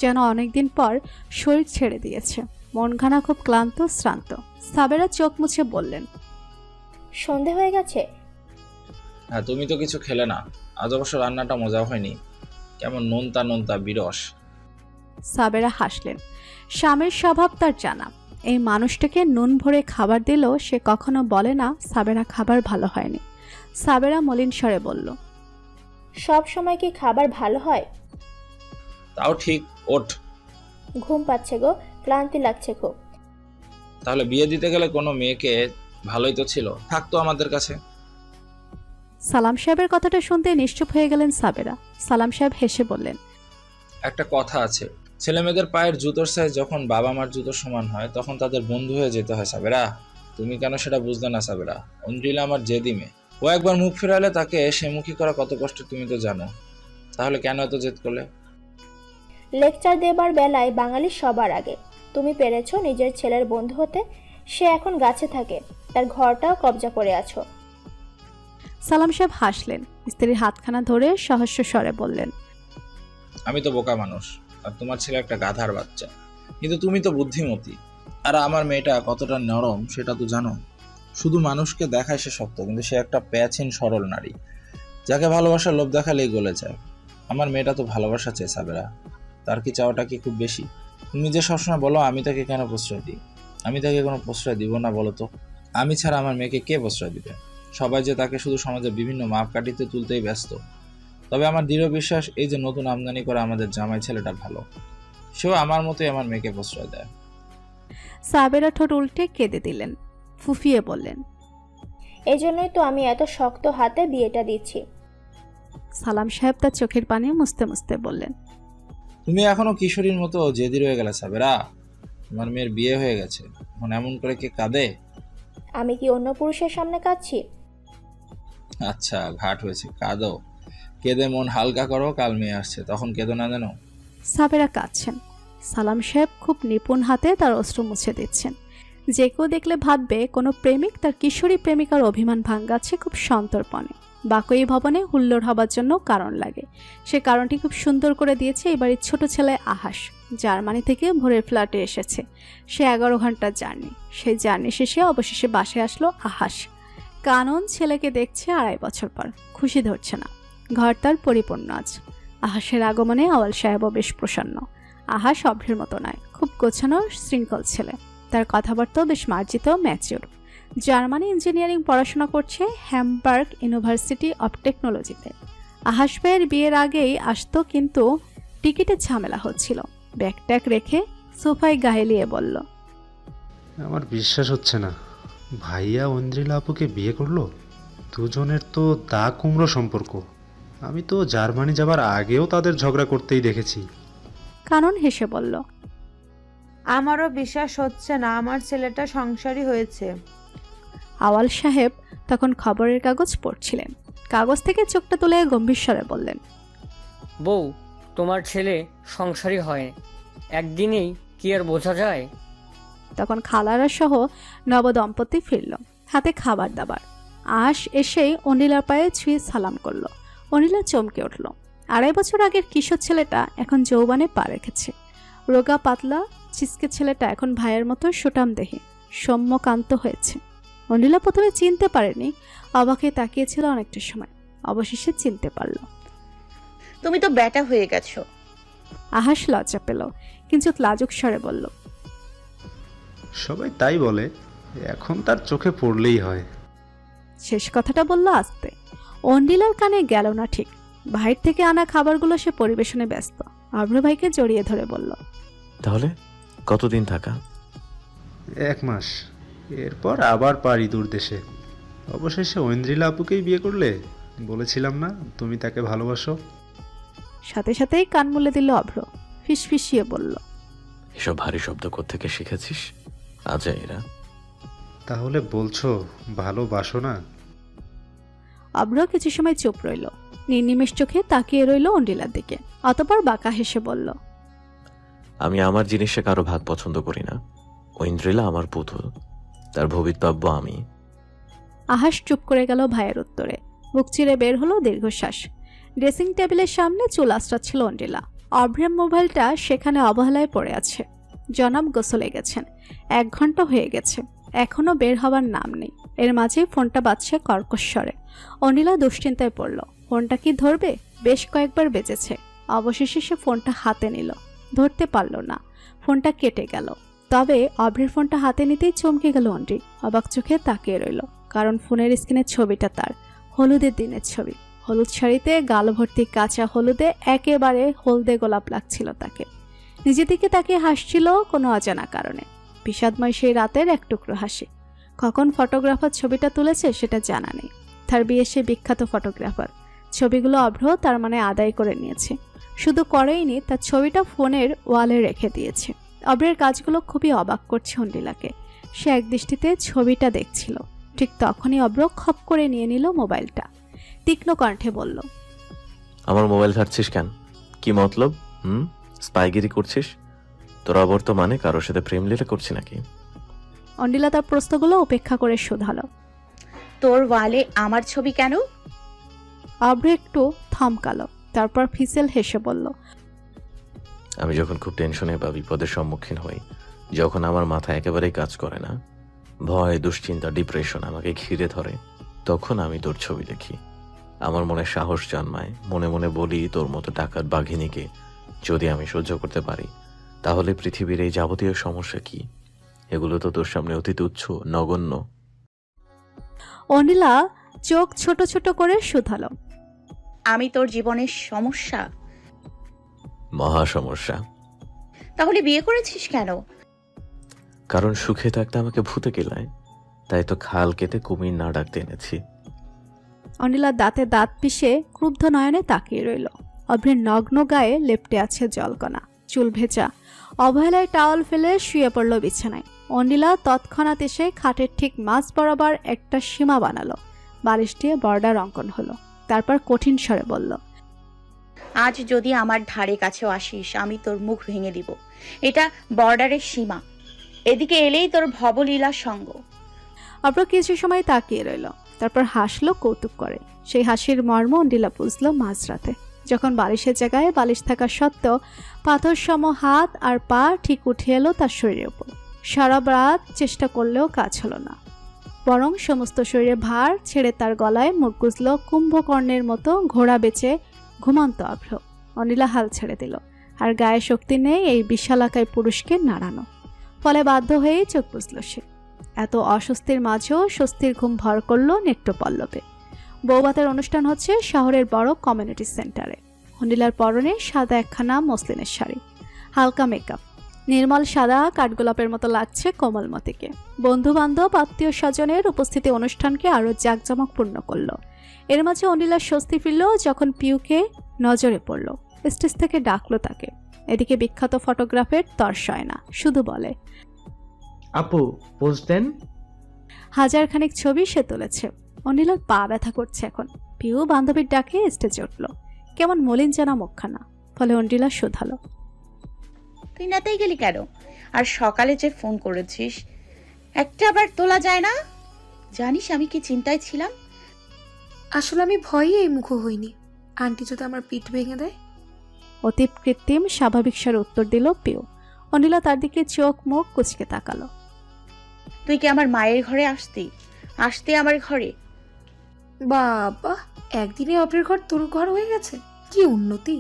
যেন অনেকদিন পর শরীর ছেড়ে দিয়েছে। মনখানা খুব ক্লান্ত শ্রান্ত। সাবেরা চোখ মুছে বললেন, সন্ধে হয়ে গেছে। হ্যাঁ, তুমি তো কিছু খেলে না। আজ অবশ্য রান্নাটা মজা হয়নি, কেমন নোনতা নোনতা বিরস। সাবেরা হাসলেন। স্বামীর স্বভাব তার জানা। এই মানুষটাকে নুন ভরে খাবার দিলেও সে কখনো বলে না সাবেরা খাবার ভালো হয়নি। সাবেরা মলিন স্বরে বলল, সব সময় কি খাবার ভালো হয়? তাও ঠিক। ওঠ। ঘুম পাচ্ছে গো, ক্লান্তি লাগছে খুব। তাহলে বিয়ে দিতে গেলে কোনো মেয়েকে ভালোই তো ছিল, থাকতো আমাদের কাছে। সালাম সাহেবের কথাটা শুনতে নিশ্চুপ হয়ে গেলেন সাবেরা। সালাম সাহেব হেসে বললেন, একটা কথা আছে, ছেলে মেয়েদের পায়ের জুতোর সাইজ যখন বাবা মার জুতোর সমান হয় তখন তাদের বন্ধু হয়ে যেতে হয় সাবেরা। তুমি কেন সেটা বুঝলে না সাবেরা? অঞ্জলি আমার জেদি মেয়ে। ও একবার মুখ ফিরালে তাকে সে মুখী করা কত কষ্ট তুমি তো জানো। তাহলে কেন এত জেদ করলে? লেকচার দেবার বেলায় বাঙালি সবার আগে। তুমি পেরেছো নিজের ছেলের বন্ধু হতে। সে এখন গাছে থাকে, তার ঘরটাও কবজা করে আছো। সালাম সাহেব হাসলেন। স্ত্রীর হাতখানা ধরে সহস্য স্বরে বললেন, আমি তো বোকা মানুষ, আর তোমার ছেলে একটা গাধার বাচ্চা। কিন্তু তুমি তো বুদ্ধিমতী, আর আমার মেয়েটা কতটা নরম সেটা তো জানো। শুধু মানুষকে দেখায় সে শক্ত, কিন্তু সে একটা প্যাচিন সরল নারী, যাকে ভালোবাসার লোভ দেখালেই গলে যায়। আমার মেয়েটা তো ভালোবাসা চেয়ে সাবেরা, তার কি চাওয়াটা কি খুব বেশি? তুমি যে সবসময় বলো আমি তাকে কেন প্রশ্রয় দিই, আমি তাকে কোনো প্রশ্রয় দিব না বলো তো? আমি ছাড়া আমার মেয়েকে কে প্রশ্রয় দিবে? সবাই যে তাকে শুধু সমাজে বিভিন্ন মাপকাঠিতে তুলতেই ব্যস্ত। তবে আমার দৃঢ় বিশ্বাস, এই যে নতুন আমদানি করা আমাদের জামাই ছেলেটা ভালো, সেও আমার মতোই আমার মেয়েকে প্রশ্রয় দেয়। সাবেরা ঠোঁট উল্টে কেঁদে দিলেন, ফুফিয়ে বললেন, এই জন্যই তো আমি এত শক্ত হাতে বিয়েটা দিচ্ছি। সালাম সাহেব তার চোখের পানি মুছতে মুছতে বললেন, তুমি এখনো কিশোরীর মতো জেদি রয়ে গেলে সাবেরা। তোমার মেয়ের বিয়ে হয়ে গেছে, এখন এমন করে কে কাঁদে? আমি কি অন্য পুরুষের সামনে কাঁদছি? আচ্ছা, ঘাট হয়েছে, কাঁদো। কেঁদে মন হালকা করো, কাল মেয়ে আসছে, তখন কেঁদো না যেন। সাবেরা কাঁদছেন। সালাম সাহেব খুব নিপুণ হাতে তার অশ্রু মুছে দিচ্ছেন। যে কেউ দেখলে ভাববে কোনো প্রেমিক তার কিশোরী প্রেমিকার অভিমান ভাঙাচ্ছে খুব সন্তর্পণে। বাকই ভবনে হুল্লোড় হবার জন্য কারণ লাগে। সে কারণটি খুব সুন্দর করে দিয়েছে এই বাড়ির ছোট ছেলে আহাস। জার্মানি থেকে ভোরের ফ্ল্যাটে এসেছে। সে 11 ঘন্টার জার্নি। সেই জার্নি শেষে অবশেষে বাসায় আসলো আহাস। কানন ছেলেকে দেখছে 2.5 বছর পর, খুশি ধরছে না। ঘর তার পরিপূর্ণ আজ। আহাসের আগমনে আওয়াল সাহেবও বেশ প্রসন্ন। আহাস অভ্রের মতো নয়, খুব গোছানো শৃঙ্খল ছেলে। তার কথাবার্তাও বেশ মার্জিত, ম্যাচিওর। জার্মানি ইঞ্জিনিয়ারিং পড়াশোনা করছে হ্যামবার্গ ইউনিভার্সিটি অব টেকনোলজিতে। আহাস ভাইয়ের বিয়ের আগেই আসতো, কিন্তু টিকিটের ঝামেলা হচ্ছিল। ব্যাগ ট্যাগ রেখে সোফায় গায়ে বলল, আমার বিশ্বাস হচ্ছে না, ভাইয়া ঐন্দ্রিলা আপুকে বিয়ে করলো। দুজনের তো দা কুমড়ো সম্পর্ক। আমি তো জার্মানি যাবার আগেও তাদের ঝগড়া করতেই দেখেছি। কানন হেসে বলল, আমারও বিশ্বাস হচ্ছে না আমার ছেলেটা সংসারী হয়েছে। আওয়াল সাহেব তখন খবরের কাগজ পড়ছিলেন। কাগজ থেকে চোখটা তুলে গম্ভীর স্বরে বললেন, বউ, তোমার ছেলে সংসারী হয় একদিনেই কি আর বোঝা যায়? তখন খালারা সহ নবদম্পতি ফিরল, হাতে খাবার দাবার। আশ এসেই অনিলার পায়ে ছুঁয়ে সালাম করলো। অনিলা চমকে উঠল। 2.5 বছর আগের কিশোর ছেলেটা এখন যৌবনে পা রেখেছে। রোগা পাতলা চিসকে ছেলেটা এখন ভাইয়ের মতো সুটাম দেহে, সৌম্যকান্ত হয়েছে। অনিলা প্রথমে চিনতে পারেনি, অবাকে তাকিয়েছিল অনেকটা সময়। অবশেষে চিনতে পারল। তুমি তো ব্যাটা হয়ে গেছো। আহাস লজ্জা পেল, কিন্তু লাজুক স্বরে বলল, সবাই তাই বলে, এখন তার চোখে পড়লেই হয়। শেষ কথাটা বলল আস্তে। অন্ডিলার কানে গেল না ঠিক। বাইরে থেকে আনা খাবারগুলো সে পরিবেশনে ব্যস্ত। আব্রু ভাইকে জড়িয়ে ধরে বলল, তাহলে কতদিন থাকা? 1 মাস, এরপর আবার পারি দূর দেশে। অবশেষে ঐন্দ্রিলা আপুকেই বিয়ে করলে বলেছিলাম না তুমি তাকে ভালোবাসো? সাথে সাথেই কান মুলে দিল অভ্র, ফিসফিসিয়ে বলল, এসব ভারী শব্দ কোত্থেকে শিখেছিস? আজা এরা। তাহলে বলছো ভালোবাসো না? অভ্র কিছু সময় চুপ রইল, নির্নিমেষ চোখে তাকিয়ে রইল অন্ডিলার দিকে। অতঃপর বাঁকা হেসে বলল, আমি আমার জিনিসে কারো ভাগ পছন্দ করি না। ঐন্দ্রিলা আমার পুতুল, তার ভবিতব্য আমি। আহাস চুপ করে গেল ভাইয়ের উত্তরে। বুক চিরে বের হলো দীর্ঘশ্বাস। ড্রেসিং টেবিলের সামনে চুল আঁচড়াচ্ছিল অন্ডিলা। অভ্রের মোবাইলটা সেখানে অবহেলায় পড়ে আছে। জনাব গোসলে গেছেন, 1 ঘন্টা হয়ে গেছে, এখনো বের হবার নাম নেই। এর মাঝেই ফোনটা বাজছে কর্কশ্বরে। অনিলা দুশ্চিন্তায় পড়ল, ফোনটা কি ধরবে? বেশ কয়েকবার বেজেছে। অবশেষে সে ফোনটা হাতে নিল, ধরতে পারল না, ফোনটা কেটে গেল। তবে অভ্রের ফোনটা হাতে নিতেই চমকে গেল অন্ডি। অবাক চোখে তাকিয়ে রইল, কারণ ফোনের স্ক্রিনের ছবিটা তার হলুদের দিনের ছবি। হলুদ শাড়িতে গাল ভর্তি কাঁচা হলুদে একেবারে হলদে গোলাপ লাগছিল তাকে। নিজে থেকে তাকে হাসছিল কোনো অজানা কারণে, বিষাদময় সেই রাতের এক টুকরো হাসি। কখন ফটোগ্রাফার ছবিটা তুলেছে সেটা জানা নেই। তার বিয়ে সে বিখ্যাত ফটোগ্রাফার। ছবিগুলো অভ্র তার মানে আদায় করে নিয়েছে। শুধু করেইনি, তার ছবিটা ফোনের ওয়ালে রেখে দিয়েছে। অভ্রের কাজগুলো খুবই অবাক করছে অন্ডিলাকে। সে একদৃষ্টিতে ছবিটা দেখছিল। ঠিক তখনই অভ্র খপ করে নিয়ে নিল মোবাইলটা। তীক্ষ্ণ কণ্ঠে বলল, আমার মোবাইল ঘাটছিস কেন? কি মতলব? স্পাইগিরি করছিস? তোরা বর্তমানে কারোর সাথে প্রেম লীলা করছি নাকি? অন্ডিলা তার প্রশ্নগুলো উপেক্ষা করে শোধালো, তোর ওয়ালে আমার ছবি কেন? অভ্র একটু থমকালো, তারপর ফিসেল হেসে বলল, আমি যখন খুব টেনশনে বা বিপদের সম্মুখীন হই, যখন আমার মাথা একেবারেই কাজ করে না, ভয়, দুশ্চিন্তা, ডিপ্রেশন আমাকে ঘিরে ধরে, তখন আমি তোর ছবি দেখি। আমার মনে সাহস জন্মায়। মনে মনে বলি, তোর মতো ডাকাত বাঘিনীকে যদি আমি সহ্য করতে পারি, তাহলে পৃথিবীর এই যাবতীয় সমস্যা কি? এগুলো তো তোর সামনে অতি তুচ্ছ, নগণ্য। অনিলা চোখ ছোট ছোট করে শুধালো, আমি তোর জীবনের সমস্যা? মহা সমস্যা। তাহলে বিয়ে করেছিস কেন? কারণ সুখে থাকতে আমাকে ভূতে কেলায়, তাই তো খাল কেটে কুমির না ডাকতে এনেছি। অনিলা দাঁতে দাঁত পিষে ক্রুদ্ধ নয়নে তাকিয়ে রইল। অভ্রের নগ্ন গায়ে লেপ্টে আছে জলকণা, চুল ভেজা। অবহেলায় টাওয়াল ফেলে শুয়ে পড়ল বিছানায়। অনিলা তৎক্ষণাৎ এসে খাটের ঠিক মাঝ বরাবর একটা সীমা বানালো, বালিশ দিয়ে বর্ডার অঙ্কন হলো। তারপর কঠিন স্বরে বলল, আজ যদি আমার ধারে কাছেও আসিস, আমি তোর মুখ ভেঙে দিব। এটা বর্ডারের সীমা। এদিকে এলেই তোর ভবলীলার সঙ্গ। অভ্র কিছু সময় তাকিয়ে রইল, তারপর হাসলো কৌতুক করে। সেই হাসির মর্ম অন্ডিলা বুঝলো মাঝরাতে, যখন বালিশের জায়গায় বালিশ থাকা সত্ত্বেও পাথর সম হাত আর পা ঠিক উঠে এলো তার শরীরের উপর। সারা রাত চেষ্টা করলেও কাজ হলো না, বরং সমস্ত শরীরে ভার ছেড়ে তার গলায় মুখ গুজল কুম্ভকর্ণের মতো ঘোড়া বেচে ঘুমান্ত অভ্র। অনিলা হাল ছেড়ে দিল, আর গায়ে শক্তি নেই এই বিশালাকায় পুরুষকে নাড়ানো। ফলে বাধ্য হয়েই চোখ বুঝল সে। এত অস্বস্তির মাঝেও স্বস্তির ঘুম ভর করল নেত্রপল্লবে। বৌভাতের অনুষ্ঠান হচ্ছে শহরের বড় কমিউনিটি সেন্টারে। অনিলার পরনে সাদা একখানা মসলিনের শাড়ি, হালকা মেকআপ, নির্মল সাদা কাঠগোলাপের মতো লাগছে কোমলমতিকে। বন্ধু বান্ধব আত্মীয় স্বজনের উপস্থিতি অনুষ্ঠানকে আরো জাঁকজমকপূর্ণ করল। এর মাঝে অনিলার স্বস্তি ফিরল যখন পিউকে নজরে পড়ল। স্টেজ থেকে ডাকলো তাকে। এদিকে বিখ্যাত ফটোগ্রাফের তর্স হয় না, শুধু বলে, আপু পোজ দেন। হাজারখানেক ছবি সে তুলেছে। অনিলার পা ব্যথা করছে এখন। পিউ বান্ধবীর ডাকে স্টেজে উঠল, কেমন মলিন জানা মুখখানা। ফলে অনিলা শোধালো, তুই নাতেই গেলি কেন? আর সকালে যে ফোন করেছিস, একটা আবার তোলা যায় না? জানিস আমি কি চিন্তায় ছিলাম? আসলে আমি ভয়ে এই মুখো হইনি। আন্টি যদি আমার পিঠ ভেঙে দেয়। অতি কৃত্রিম স্বাভাবিক স্বরে উত্তর দিল পিউ। অনিলা তার দিকে চোখ মুখ কুচকে তাকালো। তুই কি আমার মায়ের ঘরে আসতে আমার ঘরে? বাবা, একদিনে অপরের ঘর তোর ঘর হয়ে গেছে, কি উন্নতি!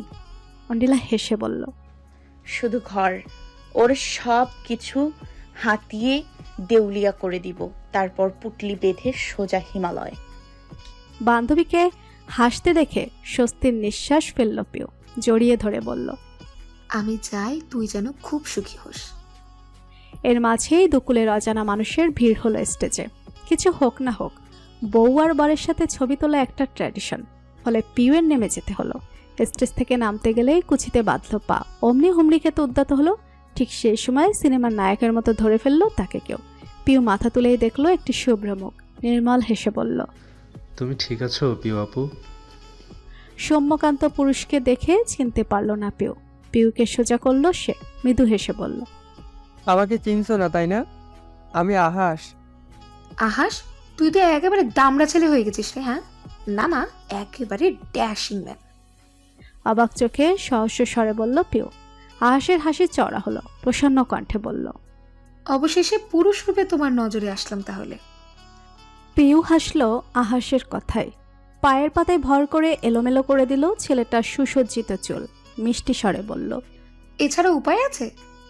অনিলা হেসে বলল, শুধু ঘর, ওর সব কিছু হাতিয়ে দেউলিয়া করে দিব, তারপর পুটলি বেঁধে সোজা হিমালয়। বান্ধবীকে হাসতে দেখে স্বস্তির নিঃশ্বাস ফেলল পিউ। জড়িয়ে ধরে বলল, আমি চাই তুই যেন খুব সুখী হোস। এর মাঝেই দুকুলের অজানা মানুষের ভিড় হলো স্টেজে। কিছু হোক না হোক, বউ আর বরের সাথে ছবি তোলা একটা ট্র্যাডিশন, ফলে পিউয়ের নেমে যেতে হলো। স্টেজ থেকে নামতে গেলেই কুচিতে বাঁধলো পা, অমনি হুমড়ি খেতে উদ্যত হলো। ঠিক সেই সময় সিনেমার নায়কের মতো ধরে ফেললো তাকে কেউ। পিউ মাথা তুলেই দেখলো একটি শুভ্র মুখ, নির্মল হেসে বলল, তুমি ঠিক আছো পিউ আপু? সৌম্যকান্ত পুরুষকে দেখে চিনতে পারল না পিউ। পিউকে সোজা করলো সে, মৃদু হেসে বলল, আমাকে চিনছো না তাই না? আমি আহাস। আহাস, তুই তো একেবারে দামড়া ছেলে হয়ে গেছিস রে। হ্যাঁ, না না, একেবারে ড্যাশিং ম্যান। অবাক চোখে সহস্র স্বরে বলল পিউ। আহাসের হাসি চড়া হলো, প্রসন্ন কণ্ঠে বলল, অবশেষে পুরুষ রূপে তোমার নজরে আসলাম তাহলে। পিউ হাসলো আহাসের কথায়, পায়ের পাতায় ভর করে এলোমেলো করে দিল ছেলেটার সুসজ্জিত চুল। মিষ্টি স্বরে বলল, এছাড়া উপায় আছে?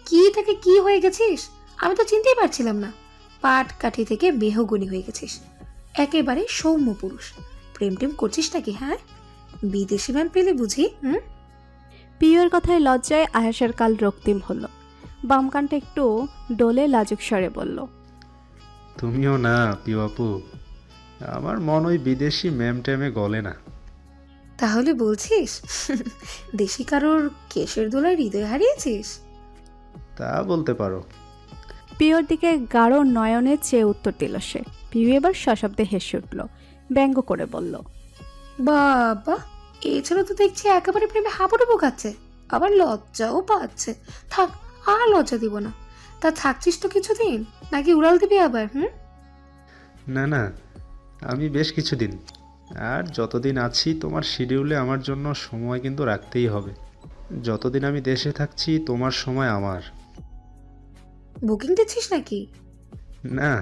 কি থেকে কি হয়ে গেছিস আমি তো চিনতেই পারছিলাম না। পাট কাঠি থেকে মেহগনি হয়ে গেছিস, একেবারে সৌম্য পুরুষ। প্রেম টেম করছিস নাকি? হ্যাঁ, বিদেশি ম্যান পেলে বুঝি? পিউয়ের কথায় লজ্জায় আহাসের কাল রক্তিম হলো। বাম কানটা একটু ডোলে লাজুক স্বরে বলল, তুমিও না পিউ আপু, আমার মন ওই বিদেশি ম্যাম ট্যামে গলে না। তাহলে বলছিস দেশি কারোর কেশের দোলায় হৃদয় হারিয়েছিস? তা বলতে পারো। পিউর দিকে গাঢ় নয়নে চেয়ে উত্তর দিল সে। পিউ এবার সশব্দে হেসে উঠল, ব্যঙ্গ করে বলল, বাবা, এছাড়া তো দেখছি একেবারে প্রেমে হাবুডুবু খাচ্ছে, আবার লজ্জাও পাচ্ছে। থাক, আর লজ্জা দিব না। তা থাকছিস তো কিছুদিন, নাকি উড়াল দিবি আবার? না না, আমি বেশ কিছুদিন। আর যতদিন আছি তোমার শিডিউলে আমার জন্য সময় কিন্তু রাখতেই হবে। যতদিন আমি দেশে থাকছি তোমার সময় আমার। বুকিং দিচ্ছিস নাকি? না,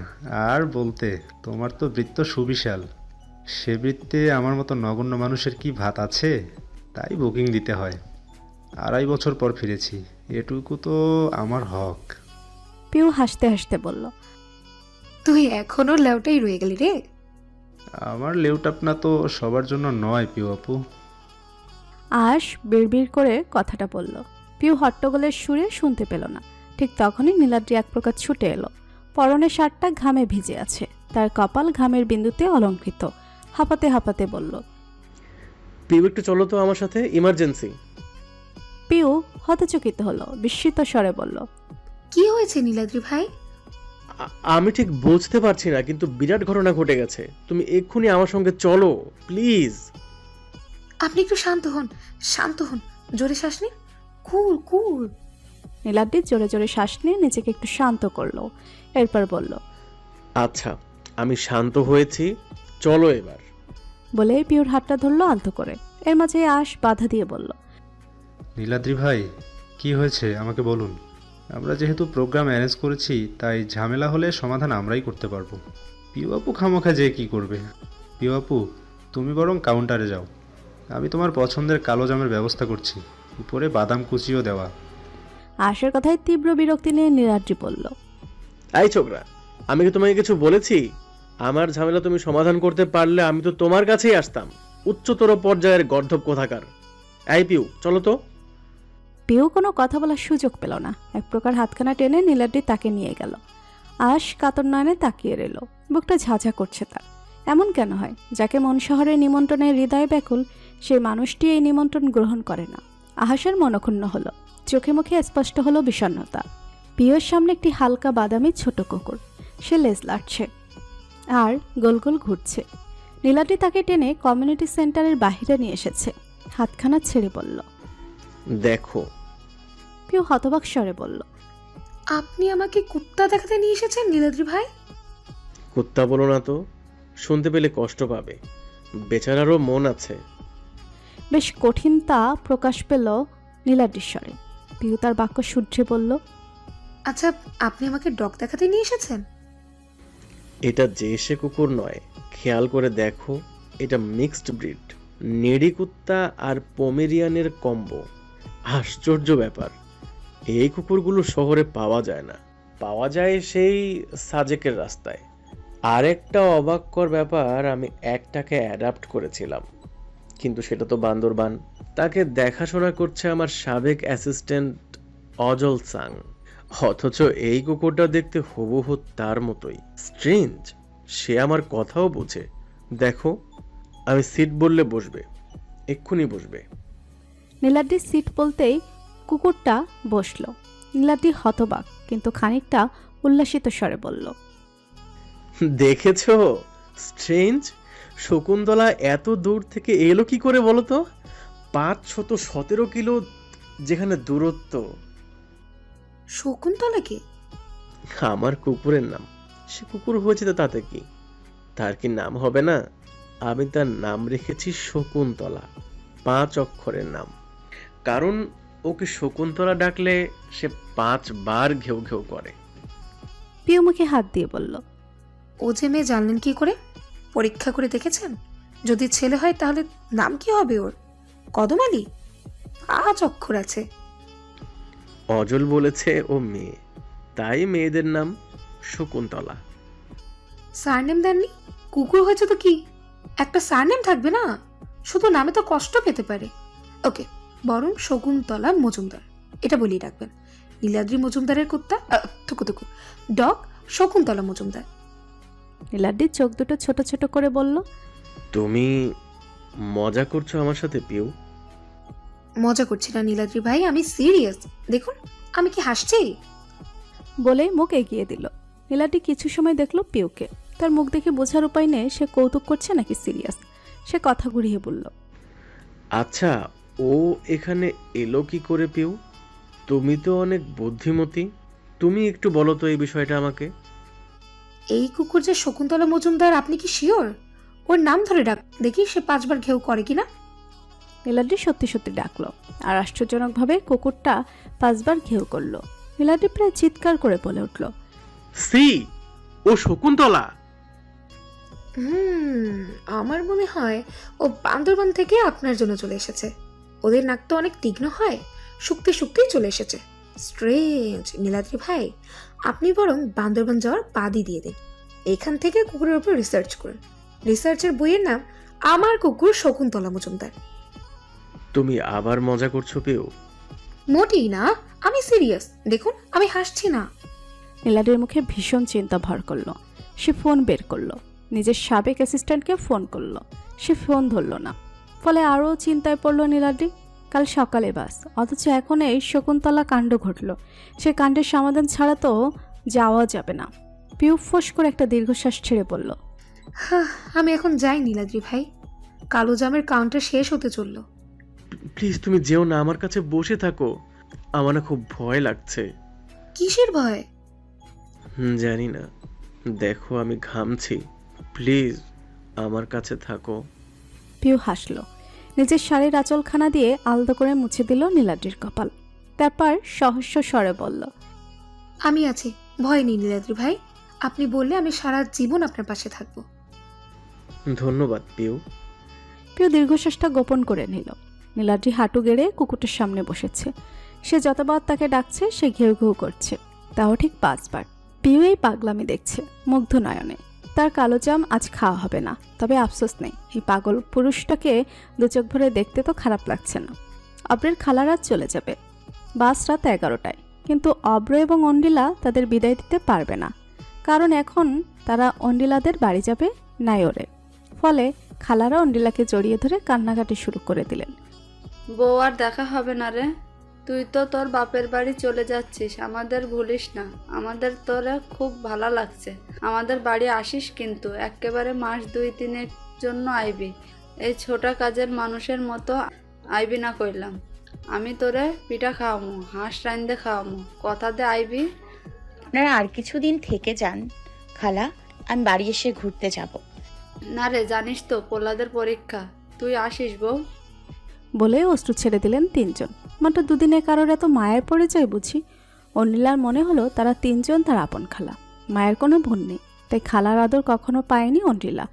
আর বলতে, তোমার তো বৃত্ত সুবিশাল। সে বৃত্তে আমার মতো নগণ্য মানুষের কি ভাত আছে? তাই বুকিং দিতে হয়। 2.5 বছর পর ফিরেছি, এটুকু তো আমার হক। পিউ হাসতে হাসতে বলল, তুই এখনো লেউটাই রয়ে গেলি রে। আমার লেউটাপনা তো সবার জন্য নয় পিউ আপু। আশ বিড়বিড় করে কথাটা বলল। পিউ হট্টগোলের সুরে শুনতে পেল না। ঠিক তখনই নীলাদ্রি এক প্রকার ছুটে এলো। পরনের শার্টটা ঘামে ভিজে আছে, তার কপাল ঘামের বিন্দুতে অলঙ্কৃত। হাঁপাতে হাঁপাতে বলল, পিউ একটু চলো তো আমার সাথে, ইমার্জেন্সি। পিউ হতচকিত হলো, বিস্মিত স্বরে বলল, কি হয়েছে নীলাদ্রি ভাই? আমি ঠিক বুঝতে পারছি না, কিন্তু বিরাট ঘটনা ঘটে গেছে। তুমি এক্ষুনি আমার সঙ্গে চলো প্লিজ। আপনি একটু শান্ত হন, শান্ত হন, জোরে শ্বাস নিন। কুল কুল। নীলাদ্রি জোরে জোরে শ্বাস নিয়ে নিজেকে একটু শান্ত করলো। এরপর বলল, আচ্ছা, আমি শান্ত হয়েছি, চলো এবার। বলে পিউর হাতটা ধরলো আলতো করে। এর মাঝে আশ বাধা দিয়ে বলল, নীলাদ্রি ভাই, কি হয়েছে আমাকে বলুন। আমরা যেহেতু প্রোগ্রাম অ্যারেঞ্জ করেছি, তাই ঝামেলা হলে সমাধান আমরাই করতে পারবো। পিউ আপু খামোখা যে কি করবে? পিউ আপু, তুমি বরং কাউন্টারে যাও, আমি তোমার পছন্দের কালো জামের ব্যবস্থা করছি, উপরে বাদাম কুচিও দেওয়া। আশের কথায় তীব্র বিরক্তি নিয়ে নীলাদ্রি বলল, এই ছোকরা, আমি কি তোমাকে কিছু বলেছি? আমার ঝামেলা তুমি সমাধান করতে পারলে আমি তো তোমার কাছেই আসতাম। উচ্চতর পর্যায়ের গর্ধব কোথাকার। এই পিউ, চলো তো। পিউ কোনো কথা বলার সুযোগ পেল না। এক প্রকার হাতখানা টেনে নীলাদ্রি তাকে নিয়ে গেল। আশ কাতর নয়নে তাকিয়ে রইল। বুকটা ঝাঁঝা করছে তার। এমন কেন হয়, যাকে মন শহরে নিমন্ত্রণের হৃদয় ব্যাকুল, সেই মানুষটি এই নিমন্ত্রণ গ্রহণ করে না? আহাসের মনক্ষুণ্ণ হলো, চোখে মুখে স্পষ্ট হলো বিষণ্ণতা। পিউর সামনে একটি হালকা বাদামি ছোট কুকুর, সে লেজ লাড়ছে আর গোল গোল ঘুরছে। নীলাদ্রি তাকে টেনে কমিউনিটি সেন্টারের বাহিরে নিয়ে এসেছে। হাতখানা ছেড়ে বলল, দেখো। পিউ হতবাক স্বরে বলল, আপনি আমাকে কুত্তা দেখাতে নিয়ে এসেছেন নীলাদ্রি ভাই? কুত্তা বলো না তো, শুনতে পেলে কষ্ট পাবে। বেচারারও মন আছে। বেশ কঠিনতা প্রকাশ পেল নীলাদ্রির স্বরে। পিউ তার বাক্য শুদ্ধে বলল, আচ্ছা, আপনি আমাকে ডগ দেখাতে নিয়ে এসেছেন? এটা যে সে কুকুর নয়, খেয়াল করে দেখো, এটা মিক্সড ব্রিড, নেড়ি কুত্তা আর পমেরিয়ানের কম্বো। আশ্চর্য ব্যাপার, এই কুকুরগুলো শহরে পাওয়া যায় না, পাওয়া যায় সেই সাজেকের রাস্তায়। আরেকটা অবাককর ব্যাপার, আমি একটাকে অ্যাডাপ্ট করেছিলাম, কিন্তু সেটা তো বান্দরবান। তাকে দেখাশোনা করছে আমার সাবেক অ্যাসিস্ট্যান্ট অজল সাং। অথচ এই কুকুরটা দেখতে হুবহু তার মতোই। স্ট্রেঞ্জ, সে আমার কথাও বোঝে। দেখো, আমি সিট বললে বসবে, এক্ষুনি বসবে। নীলাদ্রির সিট বলতেই কুকুরটা বসলো। নীলাদ্রি হতবাক, কিন্তু খানিকটা উল্লাসিত স্বরে বলল, দেখেছো স্ট্রেঞ্জ, শকুন্তলা এত দূর থেকে এলো কি করে বলো তো? 517 কিলো যেখানে দূরত্ব। শকুন্তলা কি? আমার কুকুরের নাম। সে কুকুর হয়েছে তো তাতে কি? তার কি নাম হবে না? আমি তার নাম রেখেছি শকুন্তলা, 5 অক্ষরের নাম। কারণ ওকে শকুন্তলা ডাকলে সে 5 বার ঘেউ ঘেউ করে। পিউ মুখে হাত দিয়ে বলল, ও যে মেয়ে জানলেন কি করে? পরীক্ষা করে দেখেছেন? যদি ছেলে হয় তাহলে নাম কি হবে ওর? কদম আলী? 5 অক্ষর আছে। অজল বলেছে ও মেয়ে, তাই মেয়েদের নাম শকুন্তলা। সারনেম দেননি? কুকুর হয়েছে তো কি, একটা সারনেম থাকবে না? শুধু নামে তো কষ্ট পেতে পারে। ওকে, বরং শকুন্তলা মজুমদার এটা বলেই রাখবেন। নীলাদ্রি মজুমদারের কুত্তা থুকু ডগ শকুন্তলা মজুমদার। নীলাদ্রির চোখ দুটো ছোট ছোট করে বলল, তুমি মজা করছো আমার সাথে পিউ? মজা করছি না নীলাদ্রি ভাই, আমি সিরিয়াস। দেখুন আমি কি হাসছি? বলে মুখ এগিয়ে দিল। নীলাদ্রি কিছু সময় দেখলো পিউকে। তার মুখ দেখে বোঝার উপায় নেই সে কৌতুক করছে নাকি সিরিয়াস। সে কথা ঘুরিয়ে বলল, আচ্ছা, ও এখানে এলো কি করে পিউ? তুমি তো অনেক বুদ্ধিমতী, তুমি একটু বলো তো এই বিষয়টা আমাকে। এই কুকুর যে শকুন্তলা মজুমদার, আপনি কি শিওর? ওর নাম ধরে ডাক দেখি সে 5 বার ঘেউ করে কিনা। নীলাদ্রি সত্যি সত্যি ডাকলো, আর আশ্চর্যজনকভাবে কুকুরটা 5 বার ঘেউ করলো। নীলাদ্রি প্রায় চিৎকার করে বলে উঠল, সি, ও শকুন্তলা। আমার মনে হয় ও বান্দরবান থেকে আপনার জন্য চলে এসেছে। ওদের নাক তো অনেক তীক্ষ্ণ হয়, শুকতে শুকতেই চলে এসেছে। স্ট্রেঞ্জ। নীলাদ্রি ভাই, আপনি বরং বান্দরবান যাওয়ার বাদই দিয়ে দিন। এখান থেকে কুকুরের উপর রিসার্চ করুন। রিসার্চের বইয়ের নাম আমার কুকুর শকুন্তলা মজুমদার। তুমি আবার মজা করছো পিউ? মোটেই না, আমি সিরিয়াস। দেখুন আমি হাসছি না। নীলাদ্রির মুখে ভীষণ চিন্তা ভর করলো। সে ফোন বের করলো, নিজের সাবেক অ্যাসিস্ট্যান্টকে ফোন করলো। সে ফোন ধরলো না, ফলে আরও চিন্তায় পড়লো নীলাদ্রি। কাল সকালে বাস, অথচ এখন এই শকুন্তলা কাণ্ড ঘটল। সে কাণ্ডের সমাধান ছাড়া তো যাওয়া যাবে না। পিউ ফোঁস করে একটা দীর্ঘশ্বাস ছেড়ে বলল, আমি এখন যাই নীলাদ্রি ভাই, কালো জামের কাউন্টার শেষ হতে চললো। প্লিজ তুমি যেও না, আমার কাছে বসে থাকো। আমার না খুব ভয় লাগছে। কিসের ভয়? জানি না, দেখো আমি ঘামছি। প্লিজ আমার কাছে থাকো। পিউ হাসলো। নিজের শাড়ির আঁচলখানা দিয়ে আলতো করে মুছে দিল নীলাদ্রির কপাল। তারপর সহস্য স্বরে বলল, আমি আছি, ভয় নেই নীলাদ্রি ভাই। আপনি বললে আমি সারা জীবন আপনার পাশে থাকবো। ধন্যবাদ পিউ। পিউ দীর্ঘশ্বাসটা গোপন করে নিল। নীলাদ্রি হাঁটু গেড়ে কুকুরটার সামনে বসেছে। সে যতবার তাকে ডাকছে সে ঘেউ ঘেউ করছে, তাও ঠিক 5 বার। পিউ এই পাগলামি দেখছে মুগ্ধ নয়নে। তার কালো জাম আজ খাওয়া হবে না, তবে আফসোস নেই, এই পাগল পুরুষটাকে 2 চোখ ভরে দেখতে তো খারাপ লাগছে না। অব্রের খালারাত চলে যাবে, বাস রাত 11টায়। কিন্তু অব্র এবং অন্ডিলা তাদের বিদায় দিতে পারবে না, কারণ এখন তারা অন্ডিলাদের বাড়ি যাবে নায়রে। ফলে খালারা অন্ডিলাকে জড়িয়ে ধরে কান্নাকাটি শুরু করে দিলেন। বউ আর দেখা হবে না রে, তুই তো তোর বাপের বাড়ি চলে যাচ্ছিস, আমাদের ভুলিস না। আমাদের তোরে খুব ভালো লাগছে, আমাদের বাড়ি আসিস কিন্তু একেবারে মাস 2-3-এর জন্য আইবি। এই ছোটা কাজের মানুষের মতো আইবি না কইলাম। আমি তোরে পিঠা খাওয়ামো, হাঁস রাইন্দে খাওয়ামো, কথা দে আইবি। আপনারা আর কিছুদিন থেকে যান খালা, আমি বাড়ি এসে ঘুরতে যাব। না রে, জানিস তো পোলাদের পরীক্ষা, তুই আসিস বউ। বলে অশ্রু ছেড়ে দিলেন 3 জন। মাত্র 2 দিনে কারোর এত মায়ের পড়ে যায় বুঝি? অনিলার মনে হলো তারা 3 জন তার আপন খালা। মায়ের কোনো বোন নেই, তাই খালার আদর কখনো পায়নি অনিলা।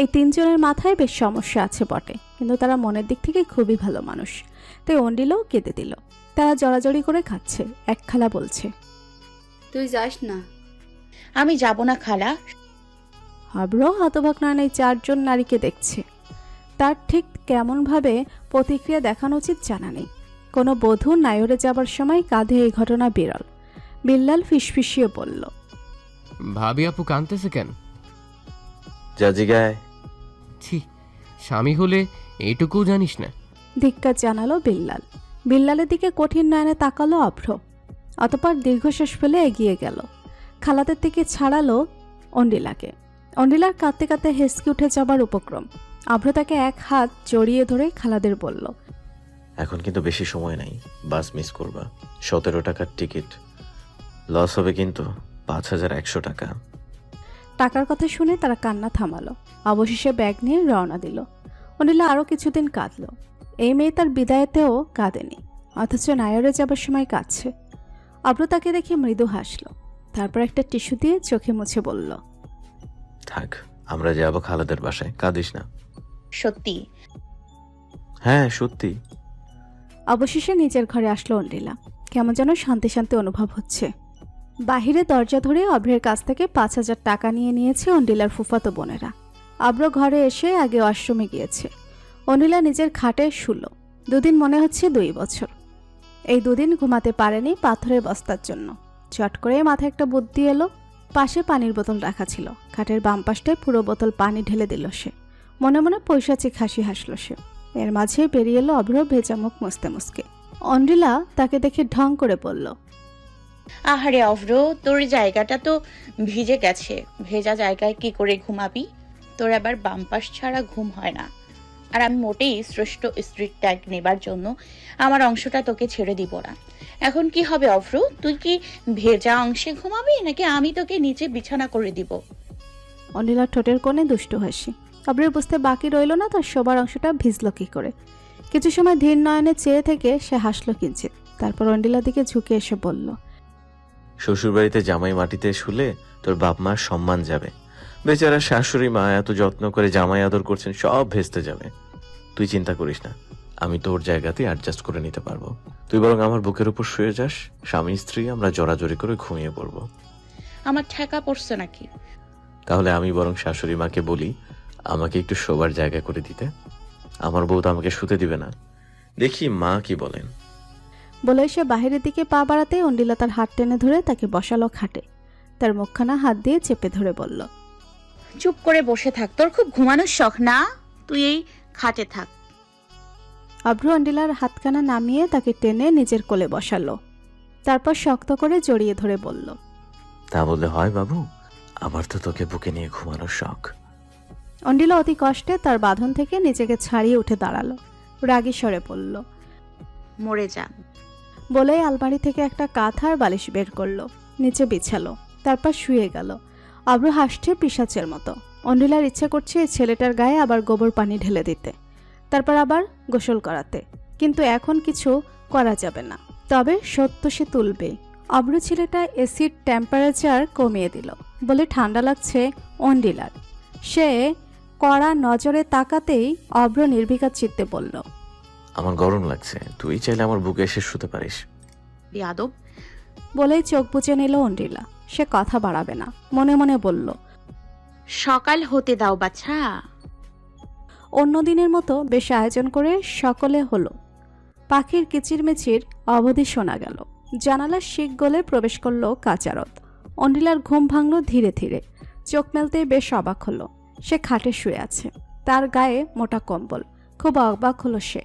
এই 3 জনের মাথায় বেশ সমস্যা আছে বটে, কিন্তু তারা মনের দিক থেকে খুবই ভালো মানুষ। তাই অন্ডিলাও কেঁদে দিল। তারা জড়াজড়ি করে খাচ্ছে। এক খালা বলছে, তুই যাস না। আমি যাব না খালা। অব্র হতবাক নয় এই 4 জন নারীকে দেখছে। তার ঠিক কেমনভাবে প্রতিক্রিয়া দেখানো উচিত জানা নেই। কোনো বধূ নায়রে যাবার সময় কাঁধে এই ঘটনা বিরল। বিল্লাল ফিসফিসিয়ে বলল, ভাবি আপু কাঁদতেছে কেন? যা জিগায়। ছি, স্বামী হলে এইটুকুও জানিস না। ধিক্কার জানালো বিল্লাল। বিল্লালের দিকে কঠিন নয়নে তাকালো অভ্র, অতপর দীর্ঘশ্বাস ফেলে এগিয়ে গেল। খালাদের দিকে ছাড়ালো অন্ডিলাকে। অন্ডিলার কাঁদতে কাঁদতে হেসকে উঠে যাবার উপক্রম। অভ্র তাকে এক হাত জড়িয়ে ধরে খালাদের বলল, এখন কিন্তু বেশি সময় নাই, বাস মিস করবা। 17 টাকার টিকিট, লস হবে কিন্তু 5100 টাকা। টাকার কথা শুনে তারা কান্না থামালো। অবশেষে ব্যাগ নিয়ে রওনা দিল। অনিলা আরও কিছুদিন কাঁদল। এই মেয়ে তার বিদায়তেও কাঁদেনি, অথচ নায়রে যাবার সময় কাঁদছে। অভ্র তাকে দেখে মৃদু হাসল, তারপর একটা টিস্যু দিয়ে চোখে মুছে বলল, থাক, আমরা যাবো খালাদের বাসায়, কাঁদিস না। সত্যি? হ্যাঁ সত্যি। অবশেষে নিজের ঘরে আসলো অন্ডিলা। কেমন যেন শান্তি শান্তি অনুভব হচ্ছে। বাহিরে দরজা ধরে অভ্রের কাছ থেকে 5000 টাকা নিয়ে নিয়েছে অন্ডিলার ফুফাতো বোনেরা। অভ্র ঘরে এসে আগে আশ্রমে গিয়েছে। অনিলা নিজের খাটে শুলো। 2 দিন মনে হচ্ছে 2 বছর। এই 2 দিন ঘুমাতে পারেনি পাথরের বস্তার জন্য। চট করে মাথায় একটা বুদ্ধি এলো। পাশে পানির বোতল রাখা ছিল। খাটের বাম পাশটায় পুরো বোতল পানি ঢেলে দিল সে। মনে মনে পৈশাচিক হাসি হাসল সে। এর মাঝে বেরিয়ে এলো অভ্র ভেজা মুখ মুছতে মুছকে। অন্ডিলা তাকে দেখে ঢং করে বলল, আহারে অভ্র, তোর জায়গাটা তো ভিজে গেছে। ভেজা জায়গায় কি করে ঘুমাবি? তোর আবার বাম পাশ ছাড়া ঘুম হয় না। আর আমি মোটেই শ্রেষ্ঠ স্ত্রীর ট্যাগ নেবার জন্য আমার অংশটা তোকে ছেড়ে দিব না। এখন কি হবে অভ্র? তুই কি ভেজা অংশে ঘুমাবি, নাকি আমি তোকে নিচে বিছানা করে দিব? অনিলার ঠোঁটের কোণে দুষ্টু হাসি। অভ্রের বুঝতে বাকি রইল না তার শোবার অংশটা ভিজল কি করে। কিছু সময় ধীর নয়নে চেয়ে থেকে সে হাসল কিঞ্চিত। তারপর অন্ডিলার দিকে ঝুঁকে এসে বলল, শ্বশুরবাড়িতে জামাই মাটিতে শুলে তোর বাপ মার সম্মান যাবে। বেচারা শাশুড়ি মা এত যত্ন করে জামাই আদর করছেন, সব ভেস্তে যাবে। তুই চিন্তা করিস না, আমি তোর জায়গাতে অ্যাডজাস্ট করে নিতে পারবো। তুই বরং আমার বুকের উপর শুয়ে যাস, স্বামী স্ত্রী আমরা জড়াজড়ি করে ঘুমিয়ে পড়বো। আমার ঠেকা পড়ছে নাকি? তাহলে আমি বরং শাশুড়ি মাকে বলি আমাকে একটু শোবার জায়গা করে দিতে। আমার বউ তো আমাকে শুতে দিবে না, দেখি মা কি বলেন। বলে সে বাহিরের দিকে পা বাড়াতে অন্ডিলা তার হাত টেনে ধরে তাকে বসালো খাটে। তার মুখখানা হাত দিয়ে চেপে ধরে বলল, চুপ করে বসে থাক, তোর খুব ঘুমানোর শখ না? তুই এই খাটে থাক। অভ্র অন্ডিলার হাতখানা নামিয়ে তাকে টেনে নিজের কোলে বসালো। তারপর শক্ত করে জড়িয়ে ধরে বলল, তা বললে হয় বাবু, আমার তো তোকে বুকে নিয়ে ঘুমানোর শখ। অন্ডিলা অতি কষ্টে তার বাঁধন থেকে নিজেকে ছাড়িয়ে উঠে দাঁড়ালো। রাগী স্বরে বলল, মরে যা। বলেই আলমারি থেকে একটা কাঁথার বালিশ বের করলো, নিচে বিছালো, তারপর শুয়ে গেল। অভ্র হাসছে পিশাচের মতো। অন্ডিলার ইচ্ছে করছে এই ছেলেটার গায়ে আবার গোবর পানি ঢেলে দিতে, তারপর আবার গোসল করাতে, কিন্তু এখন কিছু করা যাবে না। তবে সত্য সে তুলবে। অভ্র ছেলেটা এসির টেম্পারেচার কমিয়ে দিল। বলে ঠান্ডা লাগছে অন্ডিলার। সে কড়া নজরে তাকাতেই অভ্র নির্বিকার চিত্তে বলল, আমার গরম লাগছে, তুই চাইলে আমার বুকে এসে শুতে পারিস। বেয়াদব। বলেই চোখ বুজে নিল অন্ডিলা। সে কথা বাড়াবে না, মনে মনে বলল, সকাল হতে দাও বাছা। অন্য দিনের মতো বেশ আয়োজন করে সকলে হলো। পাখির কিচিরমিচির অবধি শোনা গেল। জানালার শিক গলে প্রবেশ করলো কাচারত। অন্ডিলার ঘুম ভাঙল ধীরে ধীরে। চোখ মেলতেই বেশ অবাক হলো। সে খাটে শুয়ে আছে, তার গায়ে মোটা কম্বল। খুব অবাক হলো সে।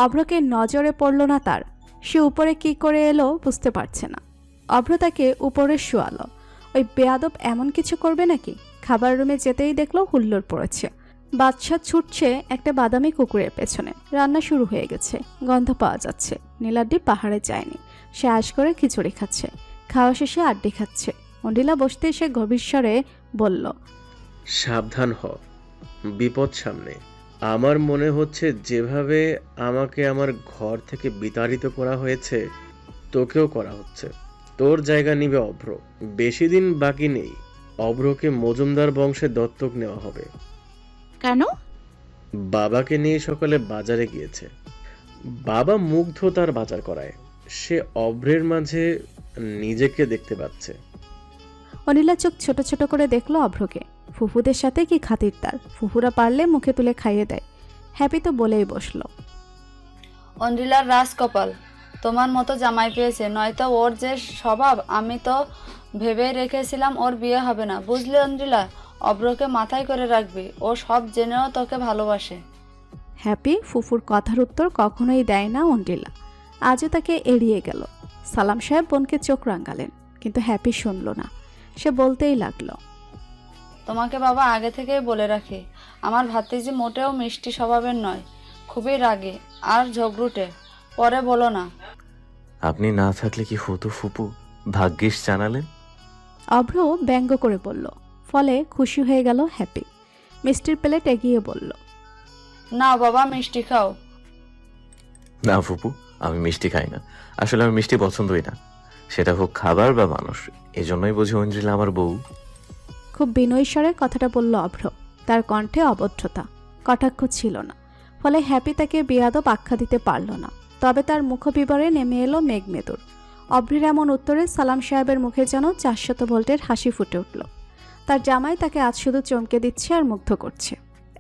অভ্রকে নজরে পড়ল না তার। সে উপরে কি করে এলো বুঝতে পারছে না। অভ্র তাকে উপরে শোয়ালো। ওই বেয়াদব এমন কিছু করবে নাকি? খাবার রুমে যেতেই দেখলো হুল্লোড় পড়েছে। বাদশা ছুটছে একটা বাদামি কুকুরের পেছনে। রান্না শুরু হয়ে গেছে, গন্ধ পাওয়া যাচ্ছে। নীলাড্ডি পাহাড়ে যায়নি, সে আশ করে খিচুড়ি খাচ্ছে। খাওয়া শেষে আড্ডি খাচ্ছে। অন্ডিলা বসতে এসে গভীর স্বরে বলল, সাবধান হ, বিপদ সামনে। আমার মনে হচ্ছে যেভাবে আমাকে আমার ঘর থেকে বিতাড়িত করা হয়েছে, তোকেও করা হচ্ছে। তোর জায়গা নিবে অভ্র। বেশি দিন বাকি নেই, অভ্রকে মজুমদার বংশে দত্তক নেওয়া হবে। কেন? বাবাকে নিয়ে সকালে বাজারে গিয়েছে। বাবা মুগ্ধ তার বাজার করায়। সে অভ্রের মাঝে নিজেকে দেখতে পাচ্ছে। অনিলা চোখ ছোট ছোট করে দেখলো অভ্রকে। ফুফুদের সাথে কি খাতির তার। ফুফুরা পারলে মুখে তুলে খাইয়ে দেয়। হ্যাপি তো বলেই বসলো, অন্ডিলার রাজকপাল, তোমার মতো জামাই পেয়েছে। নয়তো ওর যে স্বভাব, আমি তো ভেবে রেখেছিলাম ওর বিয়ে হবে না। বুঝলে অন্ডিলা, অব্রকে মাথায় করে রাখবি, ও সব জেনেও তোকে ভালোবাসে। হ্যাপি ফুফুর কথার উত্তর কখনোই দেয় না অন্ডিলা। আজও তাকে এড়িয়ে গেল। সালাম সাহেব বোনকে চোখ রাঙালেন, কিন্তু হ্যাপি শুনল না। সে বলতেই লাগলো, তোমাকে বাবা আগে থেকেই বলে রাখি, আমার ভাতিজি মোটেও মিষ্টি স্বভাবের নয়, খুবই রাগী আর ঝগড়ুটে। পরে বলো না। আপনি না থাকলে কি হতো ফুপু? ভাগ্যিস জানালেন। অভ্র ব্যঙ্গ করে বলল। ফলে খুশি হয়ে গেল হ্যাপি। মিষ্টির প্লেট এগিয়ে বলল, না বাবা, মিষ্টি খাও। না ফুপু, আমি মিষ্টি খাই না। আসলে আমি মিষ্টি পছন্দই না, সেটা হোক খাবার বা মানুষ। এজন্যই বুঝি ঐন্দ্রিলা আমার বউ। খুব বিনয়ী স্বরে কথাটা বলল অভ্র। তার কণ্ঠে অভদ্রতা, কটাক্ষ ছিল না। ফলে হ্যাপি তাকে বেয়াদব আখ্যা দিতে পারল না। তবে তার মুখবিবরে নেমে এলো মেঘমেদুর। অভ্রের এমন উত্তরে সালাম সাহেবের মুখে যেন 400 ভোল্টের হাসি ফুটে উঠল। তার জামাই তাকে আজ শুধু চমকে দিচ্ছে আর মুগ্ধ করছে।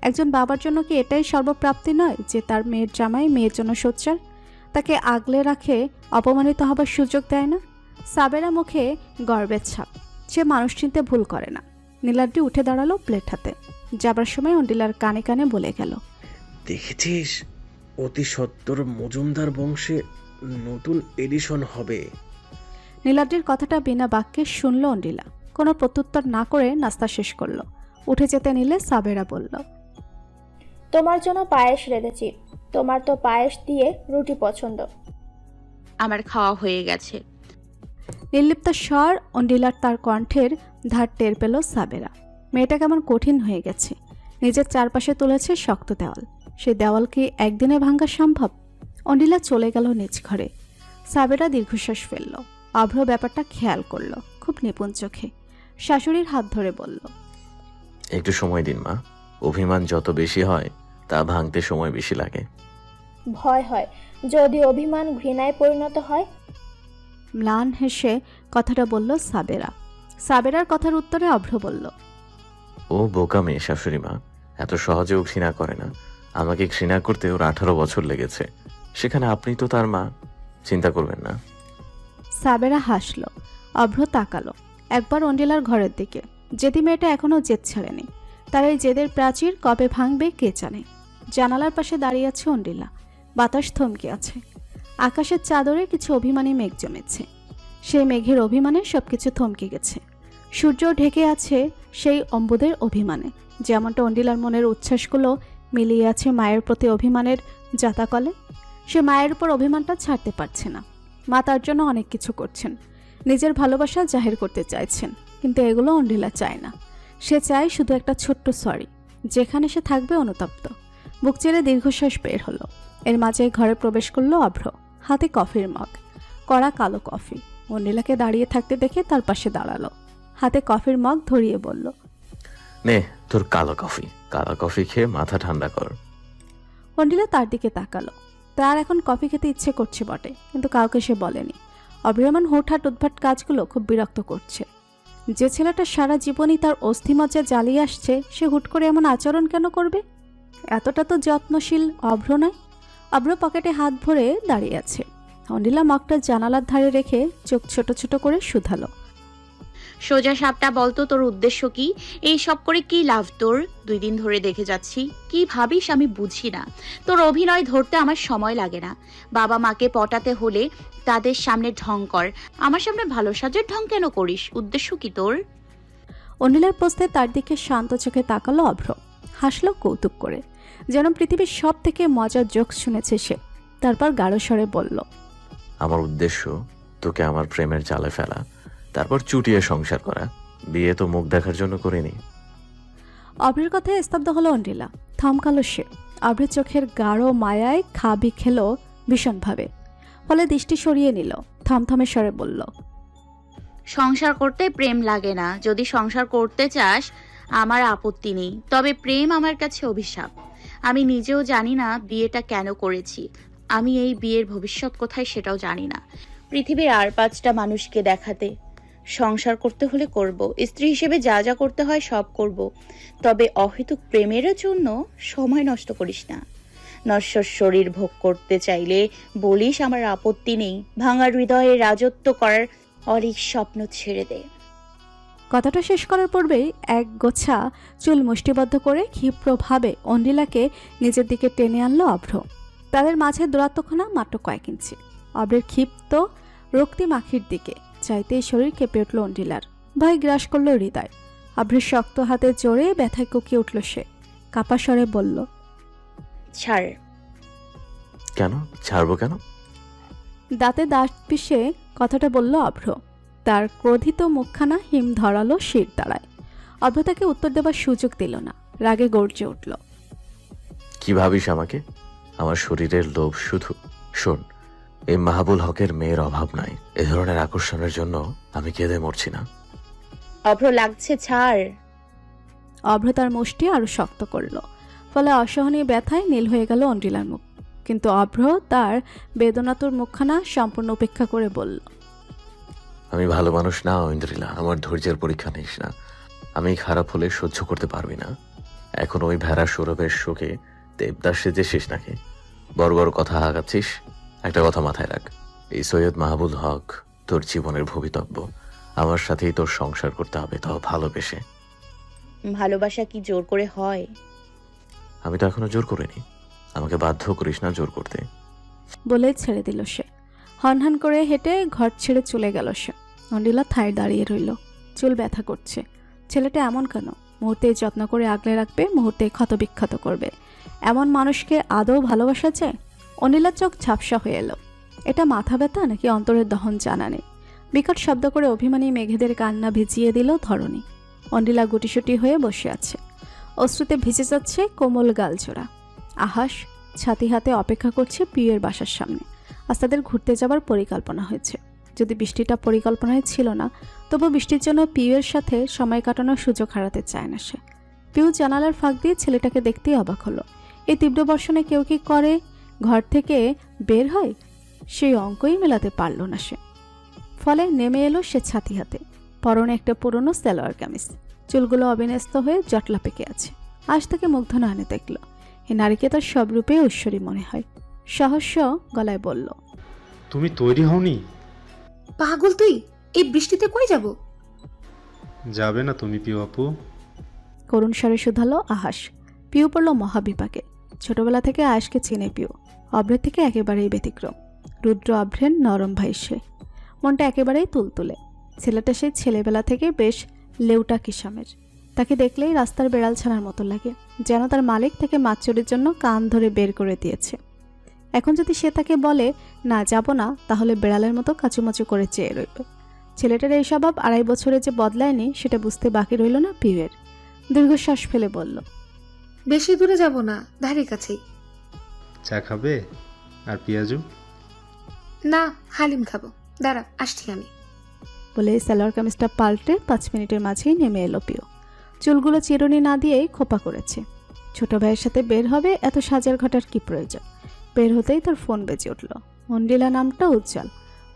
একজন বাবার জন্য কি এটাই সর্বপ্রাপ্তি নয় যে তার মেয়ের জামাই মেয়ের জন্য সোচ্চার, তাকে আগলে রাখে, অপমানিত হবার সুযোগ দেয় না? সাবেরা মুখে গর্বের ছাপ। সে মানুষ চিনতে ভুল করে না। নীলাদ্রি উঠে দাঁড়ালো প্লেট হাতে। যাবার সময় অন্ডিলার কানে কানে বলে গেল, দেখেছিস, অতি সত্বর মজুমদার বংশে নতুন এডিশন হবে। নীলাদ্রির কথাটা বিনা বাক্যে শুনল অন্ডিলা। কোনো প্রত্যুত্তর না করে নাস্তা শেষ করলো। উঠে যেতে নিলে সাবেরা বলল, তোমার জন্য পায়েস রেঁধেছি, তোমার তো পায়েস দিয়ে রুটি পছন্দ। আমার খাওয়া হয়ে গেছে। নির্লিপ্ত স্বর অন্ডিলার তার কণ্ঠের ধার টের পেল সাবেরা। মেয়েটা কেমন কঠিন হয়ে গেছে। নিজের চারপাশে তুলেছে শক্ত দেওয়াল। সেই দেওয়াল কি একদিনে ভাঙা সম্ভব? অন্ডিলা চলে গেল নিজ ঘরে। সাবেরা দীর্ঘশ্বাস ফেলল। অভ্র ব্যাপারটা খেয়াল করলো খুব নিপুণ চোখে। শাশুড়ির হাত ধরে বলল, একটু সময় দিন মা। অভিমান যত বেশি হয় তা ভাঙতে সময় বেশি লাগে। ভয় হয় যদি অভিমান ঘৃণায় পরিণত হয়। ম্লান হেসে কথাটা বলল সাবেরা। সাবেরার কথার উত্তরে অভ্র বলল, ও বোকা মেয়ে শাশুড়ি মা, এত সহজেও ঘৃণা করে না। আমাকে ঘৃণা করতে ওর 18 বছর লেগেছে, সেখানে আপনি তো তার মা। চিন্তা করবেন না। সাবেরা হাসল। অভ্র তাকালো একবার অন্ডিলার ঘরের দিকে। জেদি মেয়েটা এখনো জেদ ছাড়েনি। তার এই জেদের প্রাচীর কবে ভাঙবে কে জানে। জানালার পাশে দাঁড়িয়ে আছে অন্ডিলা। বাতাস থমকে আছে। আকাশের চাদরে কিছু অভিমানী মেঘ জমেছে। সেই মেঘের অভিমানে সবকিছু থমকে গেছে। সূর্য ঢেকে আছে সেই অম্বুদের অভিমানে। যেমনটা অন্ডিলার মনের উচ্ছ্বাসগুলো মিলিয়ে আছে মায়ের প্রতি অভিমানের জাতাকলে। সে মায়ের উপর অভিমানটা ছাড়তে পারছে না। মা তার জন্য অনেক কিছু করছেন, নিজের ভালোবাসা জাহির করতে চাইছেন, কিন্তু এগুলো অন্ডিলা চায় না। সে চায় শুধু একটা ছোট্ট সরি, যেখানে সে থাকবে অনুতপ্ত। বুক চেড়ে দীর্ঘশ্বাস বের হলো। এর মাঝে ঘরে প্রবেশ করলো অভ্র, হাতে কফির মগ, কড়া কালো কফি। অন্ডিলাকে দাঁড়িয়ে থাকতে দেখে তার পাশে দাঁড়ালো, হাতে কফির মগ ধরিয়ে বলল, নে তোর কালো কফি। কালো কফি খেয়ে মাথা ঠান্ডা কর। অন্ডিলা তার দিকে তাকালো। তার এখন কফি খেতে ইচ্ছে করছে বটে, কিন্তু কাউকে সে বলেনি। অবিরামান হুটহাট উদ্ভট কাজগুলো খুব বিরক্ত করছে। যে ছেলেটা সারা জীবনই তার অস্থিমজ্জা জ্বালিয়ে আসছে, সে হুট করে এমন আচরণ কেন করবে? এতটা তো যত্নশীল অভ্র নয়। অভ্র পকেটে হাত ভরে দাঁড়িয়ে আছে। অন্ডিলা মগটা জানালার ধারে রেখে চোখ ছোট ছোট করে শুধালো, সোজা সাপটা বলতো তোর উদ্দেশ্য কি? এই সব করে কি লাভ তোর? 2 দিন ধরে দেখে যাচ্ছি, কি ভাবিস আমি বুঝি না। তোর অভিনয় ধরতে আমার সময় লাগে না। বাবা মাকে পটাতে হলে তাদের সামনে ঢং কর, আমার সামনে ভালো সাজের ঢং কেন করিস? উদ্দেশ্য কি তোর? অনিলার পোস্তে তার দিকে শান্ত চোখে তাকালো অভ্র। হাসলো কৌতুক করে, যেন পৃথিবীর সব থেকে মজার জোকস শুনেছে সে। তারপর গাঢ় স্বরে বলল, আমার উদ্দেশ্য তোকে আমার প্রেমের জালে ফেলা, তারপর চুটিয়ে সংসার করা। বিয়ে তো মুখ দেখার জন্য করিনি। অভ্রের কথায় স্তব্ধ হলো অন্ডিলা। থমকালো সে। অভ্রের চোখের গাঢ় মায়ায় খাবি খেলো ভীষণভাবে। ফলে দৃষ্টি সরিয়ে নিল। থমথমে স্বরে বলল, সংসার করতে প্রেম লাগে না। যদি সংসার করতে চাস আমার আপত্তি নেই, তবে প্রেম আমার কাছে অভিশাপ। আমি নিজেও জানি না বিয়েটা কেন করেছি। আমি এই বিয়ের ভবিষ্যৎ কোথায় সেটাও জানি না। পৃথিবীর আর 5টা মানুষকে দেখাতে সংসার করতে হলে করব, স্ত্রী হিসেবে যা যা করতে হয় সব করব, তবে অহেতুক প্রেমের জন্য সময় নষ্ট করিস না। নশ্বর শরীর ভোগ করতে চাইলে বলিস আমার আপত্তি নেই। ভাঙা হৃদয়ে রাজত্ব করার অলিক স্বপ্ন ছেড়ে দে। কথাটা শেষ করার পূর্বেই এক গোছা চুল মুষ্টিবদ্ধ করে ক্ষিপ্রভাবে অন্ডিলাকে নিজের দিকে টেনে আনলো অভ্র। তাদের মাঝে দূরত্বখানা মাত্র কয়েক ইঞ্চি। অভ্রের ক্ষিপ্ত রক্তিম আখির দিকে চাইতেই শরীর কেঁপে উঠল অন্ডিলার। ভয় গ্রাস করল হৃদয়। অভ্রের শক্ত হাতে জোরে ব্যথায় কুকিয়ে উঠল সে। কাপা স্বরে বলল, ছাড়। কেন ছাড়বো কেন? দাঁতে দাঁত পিষে কথাটা বলল অভ্র। তার ক্রোধিত মুখখানা হিম ধরালো শির দাঁড়ায়। অভ্র তাকে উত্তর দেবার সুযোগ দিল না, রাগে গর্জে উঠল। কি ভাবিস আমাকে? আমার শরীরের লোভ শুধু। শোন, এই মাহবুল হকের মেয়ের অভাব নাই। এ ধরনের আকর্ষণের জন্য আমি কেঁদে মরছি না। অভ্র লাগছে, ছাড়। অভ্র তার মুষ্টি আরো শক্ত করল। ফলে অসহনীয় ব্যথায় নীল হয়ে গেল অন্ডিলার মুখ। কিন্তু অভ্র তার বেদনাতুর মুখখানা সম্পূর্ণ উপেক্ষা করে বলল, আমি ভালো মানুষ না ঐন্দ্রিলা, আমার ধৈর্যের পরীক্ষা নিস না। আমি খারাপ হলে সহ্য করতে পারবি না। এখন ওই ভেড়া সৌরভের শোকে দেবদাস সেজেছিস নাকি? বড় বড় কথা আগাচ্ছিস। একটা কথা মাথায় রাখ, এই সৈয়দ মাহবুল হক তোর জীবনের ভবিতব্য। আমার সাথেই তোর সংসার করতে হবে, তাও ভালোবেসে। ভালোবাসা কি জোর করে হয়? আমি তো এখনো জোর করিনি। আমাকে বাধ্য করিস না জোর করতে। বলে ছেড়ে দিল সে। হনহন করে হেঁটে ঘর ছেড়ে চলে গেল সে। অন্ডিলা থায় দাঁড়িয়ে রইল। চুল ব্যথা করছে। ছেলেটা এমন কেন? মুহূর্তে যত্ন করে আগলে রাখবে, মুহূর্তে ক্ষতবিক্ষত করবে। এমন মানুষকে আদৌ ভালোবাসা যায়? অনিলার চোখ ঝাপসা হয়ে এলো। এটা মাথা ব্যথা নাকি অন্তরের দহন জানা নেই। বিকট শব্দ করে অভিমানী মেঘেদের কান্না ভিজিয়ে দিল ধরণী। অনিলা গুটিসুটি হয়ে বসে আছে। অশ্রুতে ভিজে যাচ্ছে কোমল গালজোড়া। আহাস ছাতি হাতে অপেক্ষা করছে পিউয়ের বাসার সামনে। আজ তাদের ঘুরতে যাবার পরিকল্পনা হয়েছে। যদি বৃষ্টিটা পরিকল্পনায় ছিল না, তবু বৃষ্টির জন্য পিউয়ের সাথে সময় কাটানোর সুযোগ হারাতে চায় না সে। পিউ জানালার ফাঁক দিয়ে ছেলেটাকে দেখতেই অবাক হলো। এই তীব্র বর্ষণে কেউ কি করে ঘর থেকে বের হয়, সেই অঙ্কই মেলাতে পারল না সে। ফলে নেমে এলো সে ছাতি হাতে। পরনে একটা পুরনো সালোয়ার কামিজ। চুলগুলো অবিন্যস্ত হয়ে জটলা পেকে আছে। আজ তাকে মুগ্ধ নয়নে দেখল। এ নারীকে তার সব রূপে ঐশ্বরী মনে হয়। সহস্য গলায় বলল, তুমি তৈরি হওনি? পাগল তুই, এই বৃষ্টিতে কই যাব? যাবে না তুমি পিউ আপু? করুণ স্বরে শুধালো আহাস। পিউ পড়ল মহাবিপাকে। ছোটবেলা থেকে আয়াসকে চেনে পিউ। অভ্রের থেকে একেবারেই ব্যতিক্রম। রুদ্র অভ্রের নরম ভাই সে। মনটা একেবারেই তুলতুলে। ছেলেটা সেই ছেলেবেলা থেকে বেশ লেউটা কিসামের। তাকে দেখলেই রাস্তার বেড়াল ছানার মতো লাগে, যেন তার মালিক তাকে মাছ চুরির জন্য কান ধরে বের করে দিয়েছে। এখন যদি সে তাকে বলে না যাব না, তাহলে বেড়ালের মতো কাচুমাচু করে চেয়ে রইবে। ছেলেটার এই স্বভাব 2.5 বছরে যে বদলায়নি, সেটা বুঝতে বাকি রইল না পিউয়ের। দীর্ঘশ্বাস ফেলে বলল, বেশি দূরে যাব না, ধারে কাছেই। চা খাবে? আর পেঁয়াজু? না, হালিম খাবো। দাঁড়া, আসছি আমি। বলে সালোয়ার কামিজটা পাল্টে 5 মিনিটের মাঝেই নেমে এলো পিউ। চুলগুলো চিরুনি না দিয়েই খোপা করেছে। ছোট ভাইয়ের সাথে বের হবে, এত সাজার ঘটার কি প্রয়োজন? বের হতেই তার ফোন বেজে উঠল। অন্ডিলা নামটা উজ্জ্বল।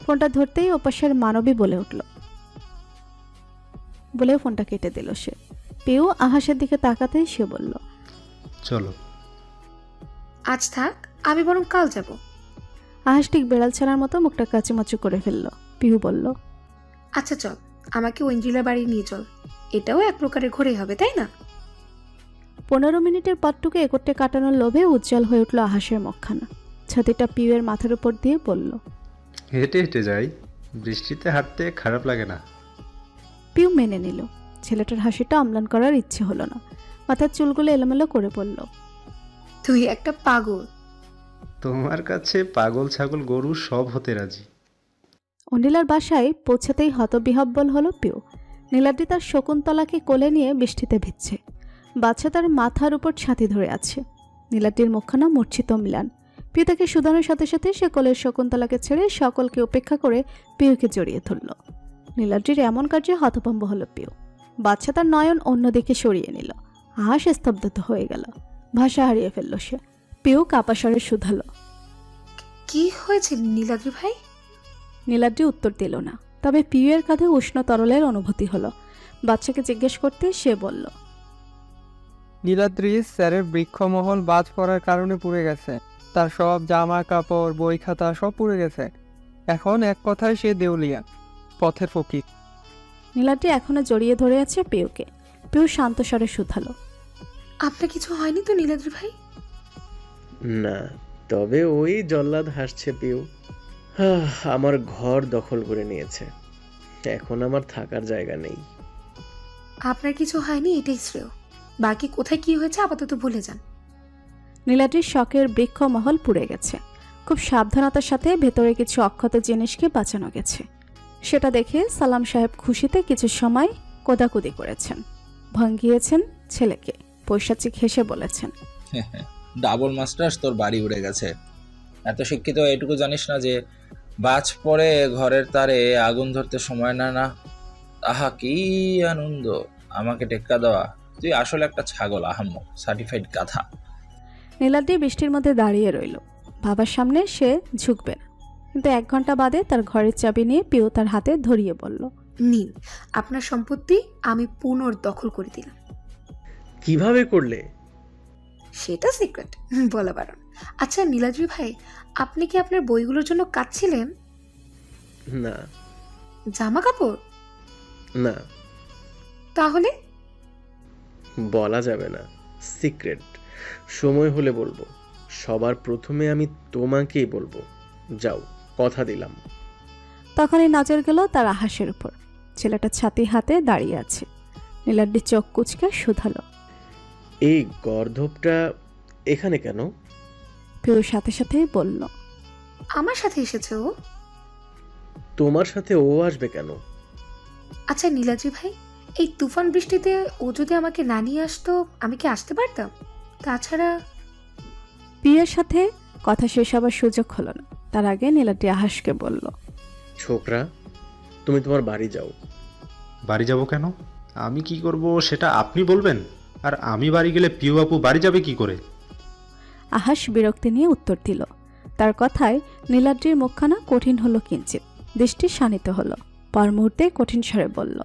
ফোনটা ধরতেই ওপাশের মানবী বলে উঠল, বলে ফোনটা কেটে দিল সে। পিউ আহাসের দিকে তাকাতেই সে বলল, চলো। আজ থাক, আমি বরং কাল যাব। আহাস ঠিক বেড়াল ছাড়ার মতো মুখটা কাচুমাচু করে ফেলল। পিউ বলল, আচ্ছা চল, আমাকে ঐন্দ্রিলা বাড়ি নিয়ে চল। এটাও এক প্রকারের ঘোরে হবে, তাই না? 15 মিনিটের পথটুকু একটে কাটানোর লোভে উজ্জ্বল হয়ে উঠল আহাসের মুখখানা। ছাতিটা পিউয়ের মাথার উপর দিয়ে বলল, হেঁটে হেঁটে যাই, বৃষ্টিতে হাঁটতে খারাপ লাগে না। পিউ মেনে নিল। ছেলেটার হাসিটা অম্লান করার ইচ্ছে হলো না। মাথার চুলগুলো এলোমেলো করে বলল, তুই একটা পাগল। তোমার কাছে পাগল ছাগল গরু সব হতে রাজি। অনিলার বাসায় পৌঁছাতেই হতবিহব্বল হলো পিউ। নীলাদ্রি তার শকুন্তলাকে কোলে নিয়ে বৃষ্টিতে ভিজছে। বাচ্চা তার মাথার উপর ছাতি ধরে আছে। নীলাদ্রির মুখখানা মূর্ছিত মিলান। পিউ তাকে শুধানোর সাথে সাথে সে কোলের শকুন্তলাকে ছেড়ে সকলকে উপেক্ষা করে পিউকে জড়িয়ে ধরল। নীলাদ্রির এমন কার্যে হতভম্ব হলো পিউ। বাচ্চা তার নয়ন অন্যদিকে সরিয়ে নিল। আহাস স্তব্ধত হয়ে গেল। ভাষা হারিয়ে ফেলল সে। পিউ কাপাস্বরে শুধালো, কি হয়েছে নীলাদ্রি ভাই? নীলাদ্রি উত্তর দিল না। তবে পিউয়ের কাঁধে উষ্ণ তরলের অনুভূতি হলো। বাচ্চাকে জিজ্ঞেস করতে সে বলল, নীলাদ্রি স্যারের বৃক্ষমহল বাজ পড়ার কারণে পুড়ে গেছে। তার সব জামা কাপড় বই খাতা সব পুড়ে গেছে। এখন এক কথায় সে দেউলিয়া, পথের ফকির। নীলাদ্রি এখনো জড়িয়ে ধরে আছে পিউকে। পিউ শান্ত স্বরে শুধালো, আপনার কিছু হয়নি তো নীলাদ্রি ভাই? না, তবে ওই জল্লাদ হাসছে পিউ। আমার ঘর দখল করে নিয়েছে, এখন আমার থাকার জায়গা নেই। আপনার কিছু হয়নি এটাই শ্রেয়, বাকি কোথায় কি হয়েছে আপাতত ভুলে যান। নীলাদ্রির শখের বৃক্ষ মহল পুড়ে গেছে। খুব সাবধানতার সাথে ভেতরে কিছু অক্ষত জিনিসকে বাঁচানো গেছে। সেটা দেখে সালাম সাহেব খুশিতে কিছু সময় কোদাকুদি করেছেন, ভাঙিয়েছেন ছেলেকে, পৈশাচিক হেসে বলেছেন, ডাবল মাস্টার্স তোর বাড়ি উড়ে গেছে। এত শিক্ষিত এটুকু জানিস না যে বাজ পড়ে ঘরের তারে আগুন ধরতে সময় না। আহা কি আনন্দ আমাকে টেক্কা দেওয়া। তুই আসলে একটা ছাগল আহাম্মক, সার্টিফাইড গাধা। নীলাদ্রি বৃষ্টির মধ্যে দাঁড়িয়ে রইল। বাবার সামনে সে ঝুঁকবে না, কিন্তু 1 ঘন্টা বাদে তার ঘরের চাবি নিয়ে পিউ তার হাতে ধরিয়ে বলল, নিন, আপনার সম্পত্তি আমি পুনর্দখল করে দিলাম। কিভাবে করলে? সেটা সিক্রেট, বলা বারণ। আচ্ছা নীলাদ্রি ভাই, আপনি কি আপনার বইগুলোর জন্য কাঁদছিলেন? না। জামা কাপড়? না। তাহলে? বলা যাবে না, সিক্রেট। সময় হলে বলবো। সবার প্রথমে আমি তোমাকেই বলবো। যাও, কথা দিলাম। তখনই নজর গেল তার আহাসের উপর। ছেলেটা ছাতি হাতে দাঁড়িয়ে আছে। নীলাদ্রি চোখ কুচকে শুধালো, এই গর্ধবটা এখানে কেন? পিউর সাথে সাথেই বলল, আমার সাথে এসেছে ও। তোমার সাথে ও আসবে কেন? আচ্ছা নীলাদ্রি ভাই, এই তুফান বৃষ্টিতে ও যদি আমাকে না নিয়ে আসতো, আমি কি আসতে পারতাম? তাছাড়া পিয়ের সাথে কথা শেষ হবার সুযোগ হলো না। তার আগে নীলাদ্রি আহাসকে বলল, ছোকরা, তুমি তোমার বাড়ি যাও। বাড়ি যাব কেন? আমি কি করব সেটা আপনি বলবেন। আর আমি বাড়ি গেলে পিউ আপু বাড়ি যাবে কি করে? আহাস বিরক্তি নিয়ে উত্তর দিল। তার কথায় নীলাদ্রির মুখখানা কঠিন হলো কিঞ্চিত, দৃষ্টি শানিত হলো। পর মুহূর্তে কঠিন স্বরে বলল,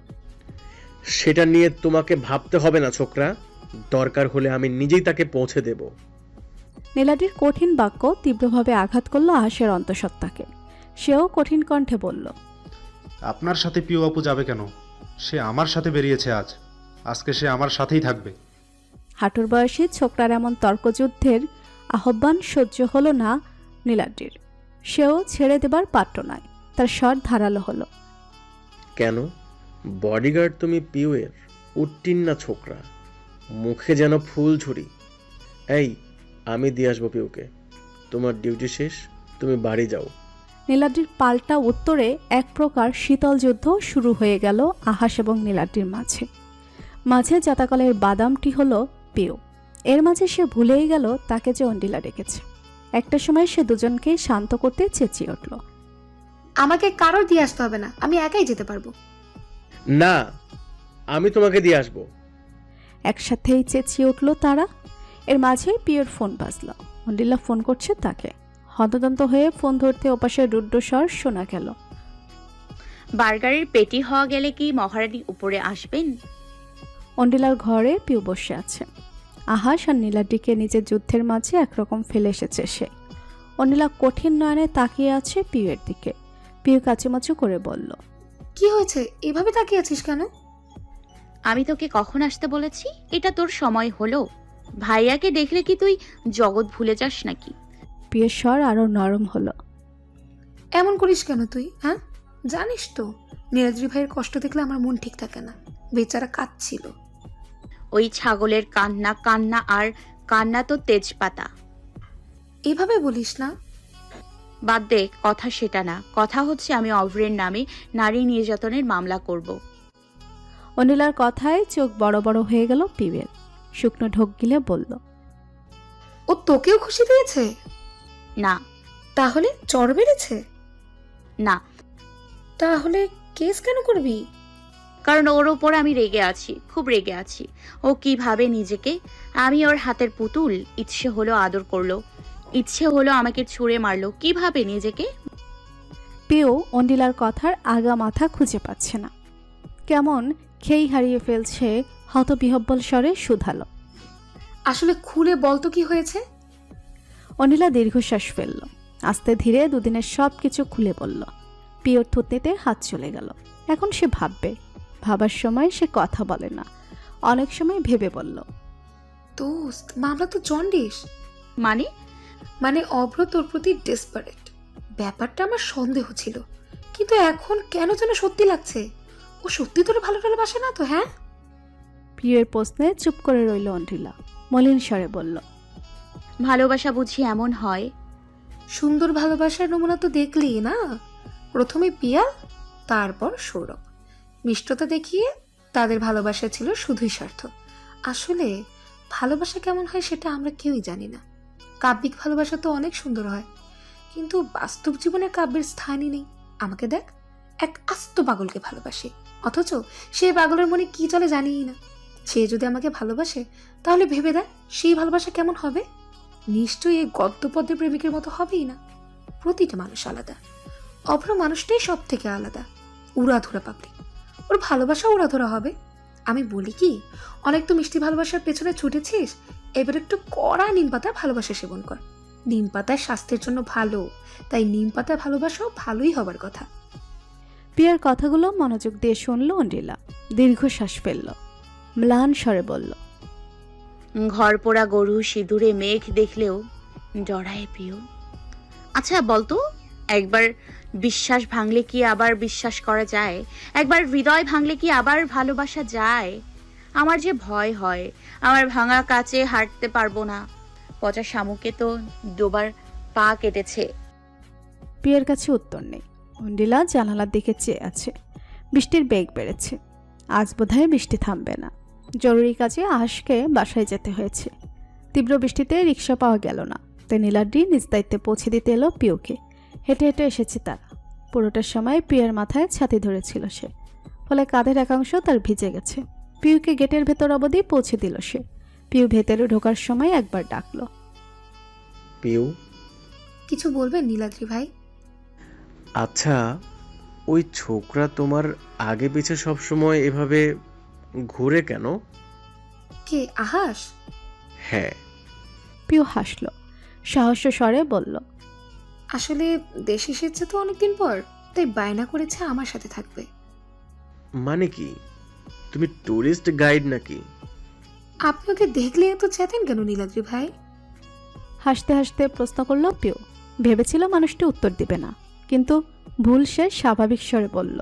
সেটা নিয়ে তোমাকে ভাবতে হবে না ছোকরা, দরকার হলে আমি নিজেই তাকে পৌঁছে দেব। নীলাদ্রির কঠিন বাক্য তীব্রভাবে আঘাত করল আহাসের অন্তঃসত্ত্বাকে। সেও কঠিন কণ্ঠে বলল, আপনার সাথে পিউ আপু যাবে কেন? সে আমার সাথে বেরিয়েছে আজকে সে আমার সাথেই থাকবে। হাঁটুর বয়সী ছোকরার এমন তর্কযুদ্ধের আহ্বান সহ্য হলো না নীলাদ্রির। সেও ছেড়ে দেবার পাত্র নয়। তার স্বর ধারালো হলো, কেন? বডিগার্ড তুমি পিউয়ের, উট্টিন না ছোকরা। মুখে যেন ফুল ঝুরি। এই, আমি দিয়ে আসবো পিউকে। তোমার ডিউটি শেষ, তুমি বাড়ি যাও। নীলাদ্রির পাল্টা উত্তরে এক প্রকার শীতল যুদ্ধ শুরু হয়ে গেল আহাস এবং নীলাদ্রির মাঝে। মাঝে জাতাকলের বাদামটি হলো পিউ। এর মাঝে সে ভুলেই গেল তাকে যে অন্ডিলা ডেকেছে। একটা সময় সে দুজনকে শান্ত করতে চেঁচিয়ে উঠল, আমাকে কারোর দিয়ে আসতে হবে না, আমি একাই যেতে পারবো। না, আমি তোমাকে দিয়ে আসবো। একসাথেই চেঁচিয়ে উঠল তারা। এর মাঝে পিউর ফোন বাজল। অন্ডিলা ফোন করছে তাকে। হতদন্ত হয়ে ফোন ধরতে ওপাশে রুদ্ধস্বর শোনা গেল, বার্গারের পেটি হওয়া গেলে কি মহারানী উপরে আসবেন? অন্ডিলার ঘরে পিউ বসে আছে। আহাস আর নীলাদ্রিকে নিজের যুদ্ধের মাঝে একরকম ফেলে এসেছে সে। অন্ডিলা কঠিন নয়নে তাকিয়ে আছে পিউয়ের দিকে। পিউ কাচুমাচু করে বলল, কি হয়েছে, এভাবে তাকিয়ে আছিস কেন? আমি তোকে কখন আসতে বলেছি? এটা তোর সময় হলো। ভাইয়াকে দেখলে কি তুই জগৎ ভুলে যাস নাকি? পিউয়ের স্বর আরো নরম হলো, এমন করিস কেন তুই? হ্যাঁ, জানিস তো নীলাদ্রি ভাইয়ের কষ্ট দেখলে আমার মন ঠিক থাকে না। বেচারা কাঁদছিল। ওই ছাগলের কান্না কান্না আর কান্না তো তেজপাতা। এভাবে বলিস না। বাদ দে, কথা সেটা না। কথা হচ্ছে আমি অভ্রের নামে নারী নির্যাতনের মামলা করব। অনিলার কথায় চোখ বড় বড় হয়ে গেল পিউয়ের। শুকনো ঢোক গিলে বলল, ও তোকেও খুশি দিয়েছে? না। তাহলে চড় বেড়েছে? না। তাহলে কেস কেন করবি? কারণ ওর ওপর আমি রেগে আছি, খুব রেগে আছি। ও কিভাবে নিজেকে, আমি ওর হাতের পুতুল। ইচ্ছে হলো আদর করলো, ইচ্ছে হলো আমাকে ছুঁড়ে মারলো। কিভাবে নিজেকে? পিউ অন্ডিলার কথার আগা মাথা খুঁজে পাচ্ছে না। কেমন খেই হারিয়ে ফেলছে হতবিহব্বল স্বরে শুধালো, আসলে খুলে বলতো কি হয়েছে? অনিলা দীর্ঘশ্বাস ফেলল। আস্তে ধীরে দুদিনের সব কিছু খুলে বলল। পিওর থুতনিতে হাত চলে গেল। এখন সে ভাববে। ভাবার সময় সে কথা বলে না, অনেক সময় ভেবে বলল, দোস্ত, মামলা তো জন্ডিস। মানে? মানে অভ্র তোর প্রতি ডেসপারেট। ব্যাপারটা আমার সন্দেহ ছিল, কিন্তু এখন কেন যেন সত্যি লাগছে। ও সত্যি তোর ভালো বাসে না তো? হ্যাঁ। পিউয়ের প্রশ্নে চুপ করে রইল অন্দ্রিলা। মলিন স্বরে বলল, ভালোবাসা বুঝি এমন হয়? সুন্দর ভালোবাসার নমুনা তো দেখলি না। প্রথমে পিয়াল, তারপর সৌরভ। মিষ্টতা দেখিয়ে তাদের ভালোবাসা ছিল শুধুই স্বার্থ। আসলে ভালোবাসা কেমন হয় সেটা আমরা কেউই জানি না। কাব্যিক ভালোবাসা তো অনেক সুন্দর হয়, কিন্তু বাস্তব জীবনে কাব্যের স্থানই নেই। আমাকে দেখ, এক আস্ত পাগলকে ভালোবাসি, অথচ সে পাগলের মনে কি চলে জানিই না। সে যদি আমাকে ভালোবাসে, তাহলে ভেবে দেখ সেই ভালোবাসা কেমন হবে। নিশ্চয়ই এই গদ্যপদ্যের প্রেমিকের মতো হবেই না। প্রতিটা মানুষ আলাদা। অভ্র মানুষটাই সব থেকে আলাদা, উড়াধুরা পাবলি। ওর ভালোবাসা উড়াধুরা হবে। আমি বলি কি, অনেক তো মিষ্টি ভালোবাসার পেছনে ছুটেছিস, এবার একটু কড়া নিম পাতা ভালোবাসা সেবন কর। নিম পাতায় স্বাস্থ্যের জন্য ভালো, তাই নিম পাতা ভালোবাসাও ভালোই হবার কথা। পিয়ার কথাগুলো মনোযোগ দিয়ে শুনল অন্দ্রিলা। দীর্ঘশ্বাস ফেলল, ম্লান স্বরে বলল, ঘর পোড়া গরু সিঁদুরে মেঘ দেখলেও জড়ায় প্রিয়। আচ্ছা বলতো, একবার বিশ্বাস ভাঙলে কি আবার বিশ্বাস করা যায়? একবার হৃদয় ভাঙলে কি আবার ভালোবাসা যায়? আমার যে ভয় হয়, আমার ভাঙা কাচে হাঁটতে পারবো না। পচা শামুকে তো দুবার পা কেটেছে। পিয়ার কাছে উত্তর নেই। অন্দ্রিলা জানালার দিকে চেয়ে আছে। বৃষ্টির বেগ বেড়েছে। আজ বোধহয় বৃষ্টি থামবে না। জরুরি কাজে আহাসকে বাসায় যেতে হয়েছে। তীব্র বৃষ্টিতে রিক্সা পাওয়া গেল না, তাই নীলাদ্রি নিজ দায়িত্বে পৌঁছে দিতে এলো পিউকে। হেঁটে হেঁটে এসেছে তারা। পুরোটার সময় পিয়ার মাথায় ছাতি ধরেছিল সে, ফলে কাঁধের একাংশ তার ভিজে গেছে। পিউকে গেটের ভেতর অবধি পৌঁছে দিল সে। পিউ ভেতরে ঢোকার সময় একবার ডাকলো, পিউ। কিছু বলবেন নীলাদ্রি ভাই? আচ্ছা, ওই ছোকরা তোমার আগে পিছে সবসময় এভাবে ঘুরে কেন? কে, আহাস? হ্যাঁ। পিউ হাসল, সাহস্য স্বরে বলল, আসলে দেশে এসেছে তো অনেকদিন পর, তাই বায়না করেছে আমার সাথে থাকবে। মানে কি, তুমি টুরিস্ট গাইড নাকি? আপনি ওকে দেখলে এত চেতেন কেন নীলাদ্রি ভাই? হাসতে হাসতে প্রশ্ন করল পিউ। ভেবেছিল মানুষটি উত্তর দিবে না, কিন্তু ভুল সে স্বাভাবিক স্বরে বলল,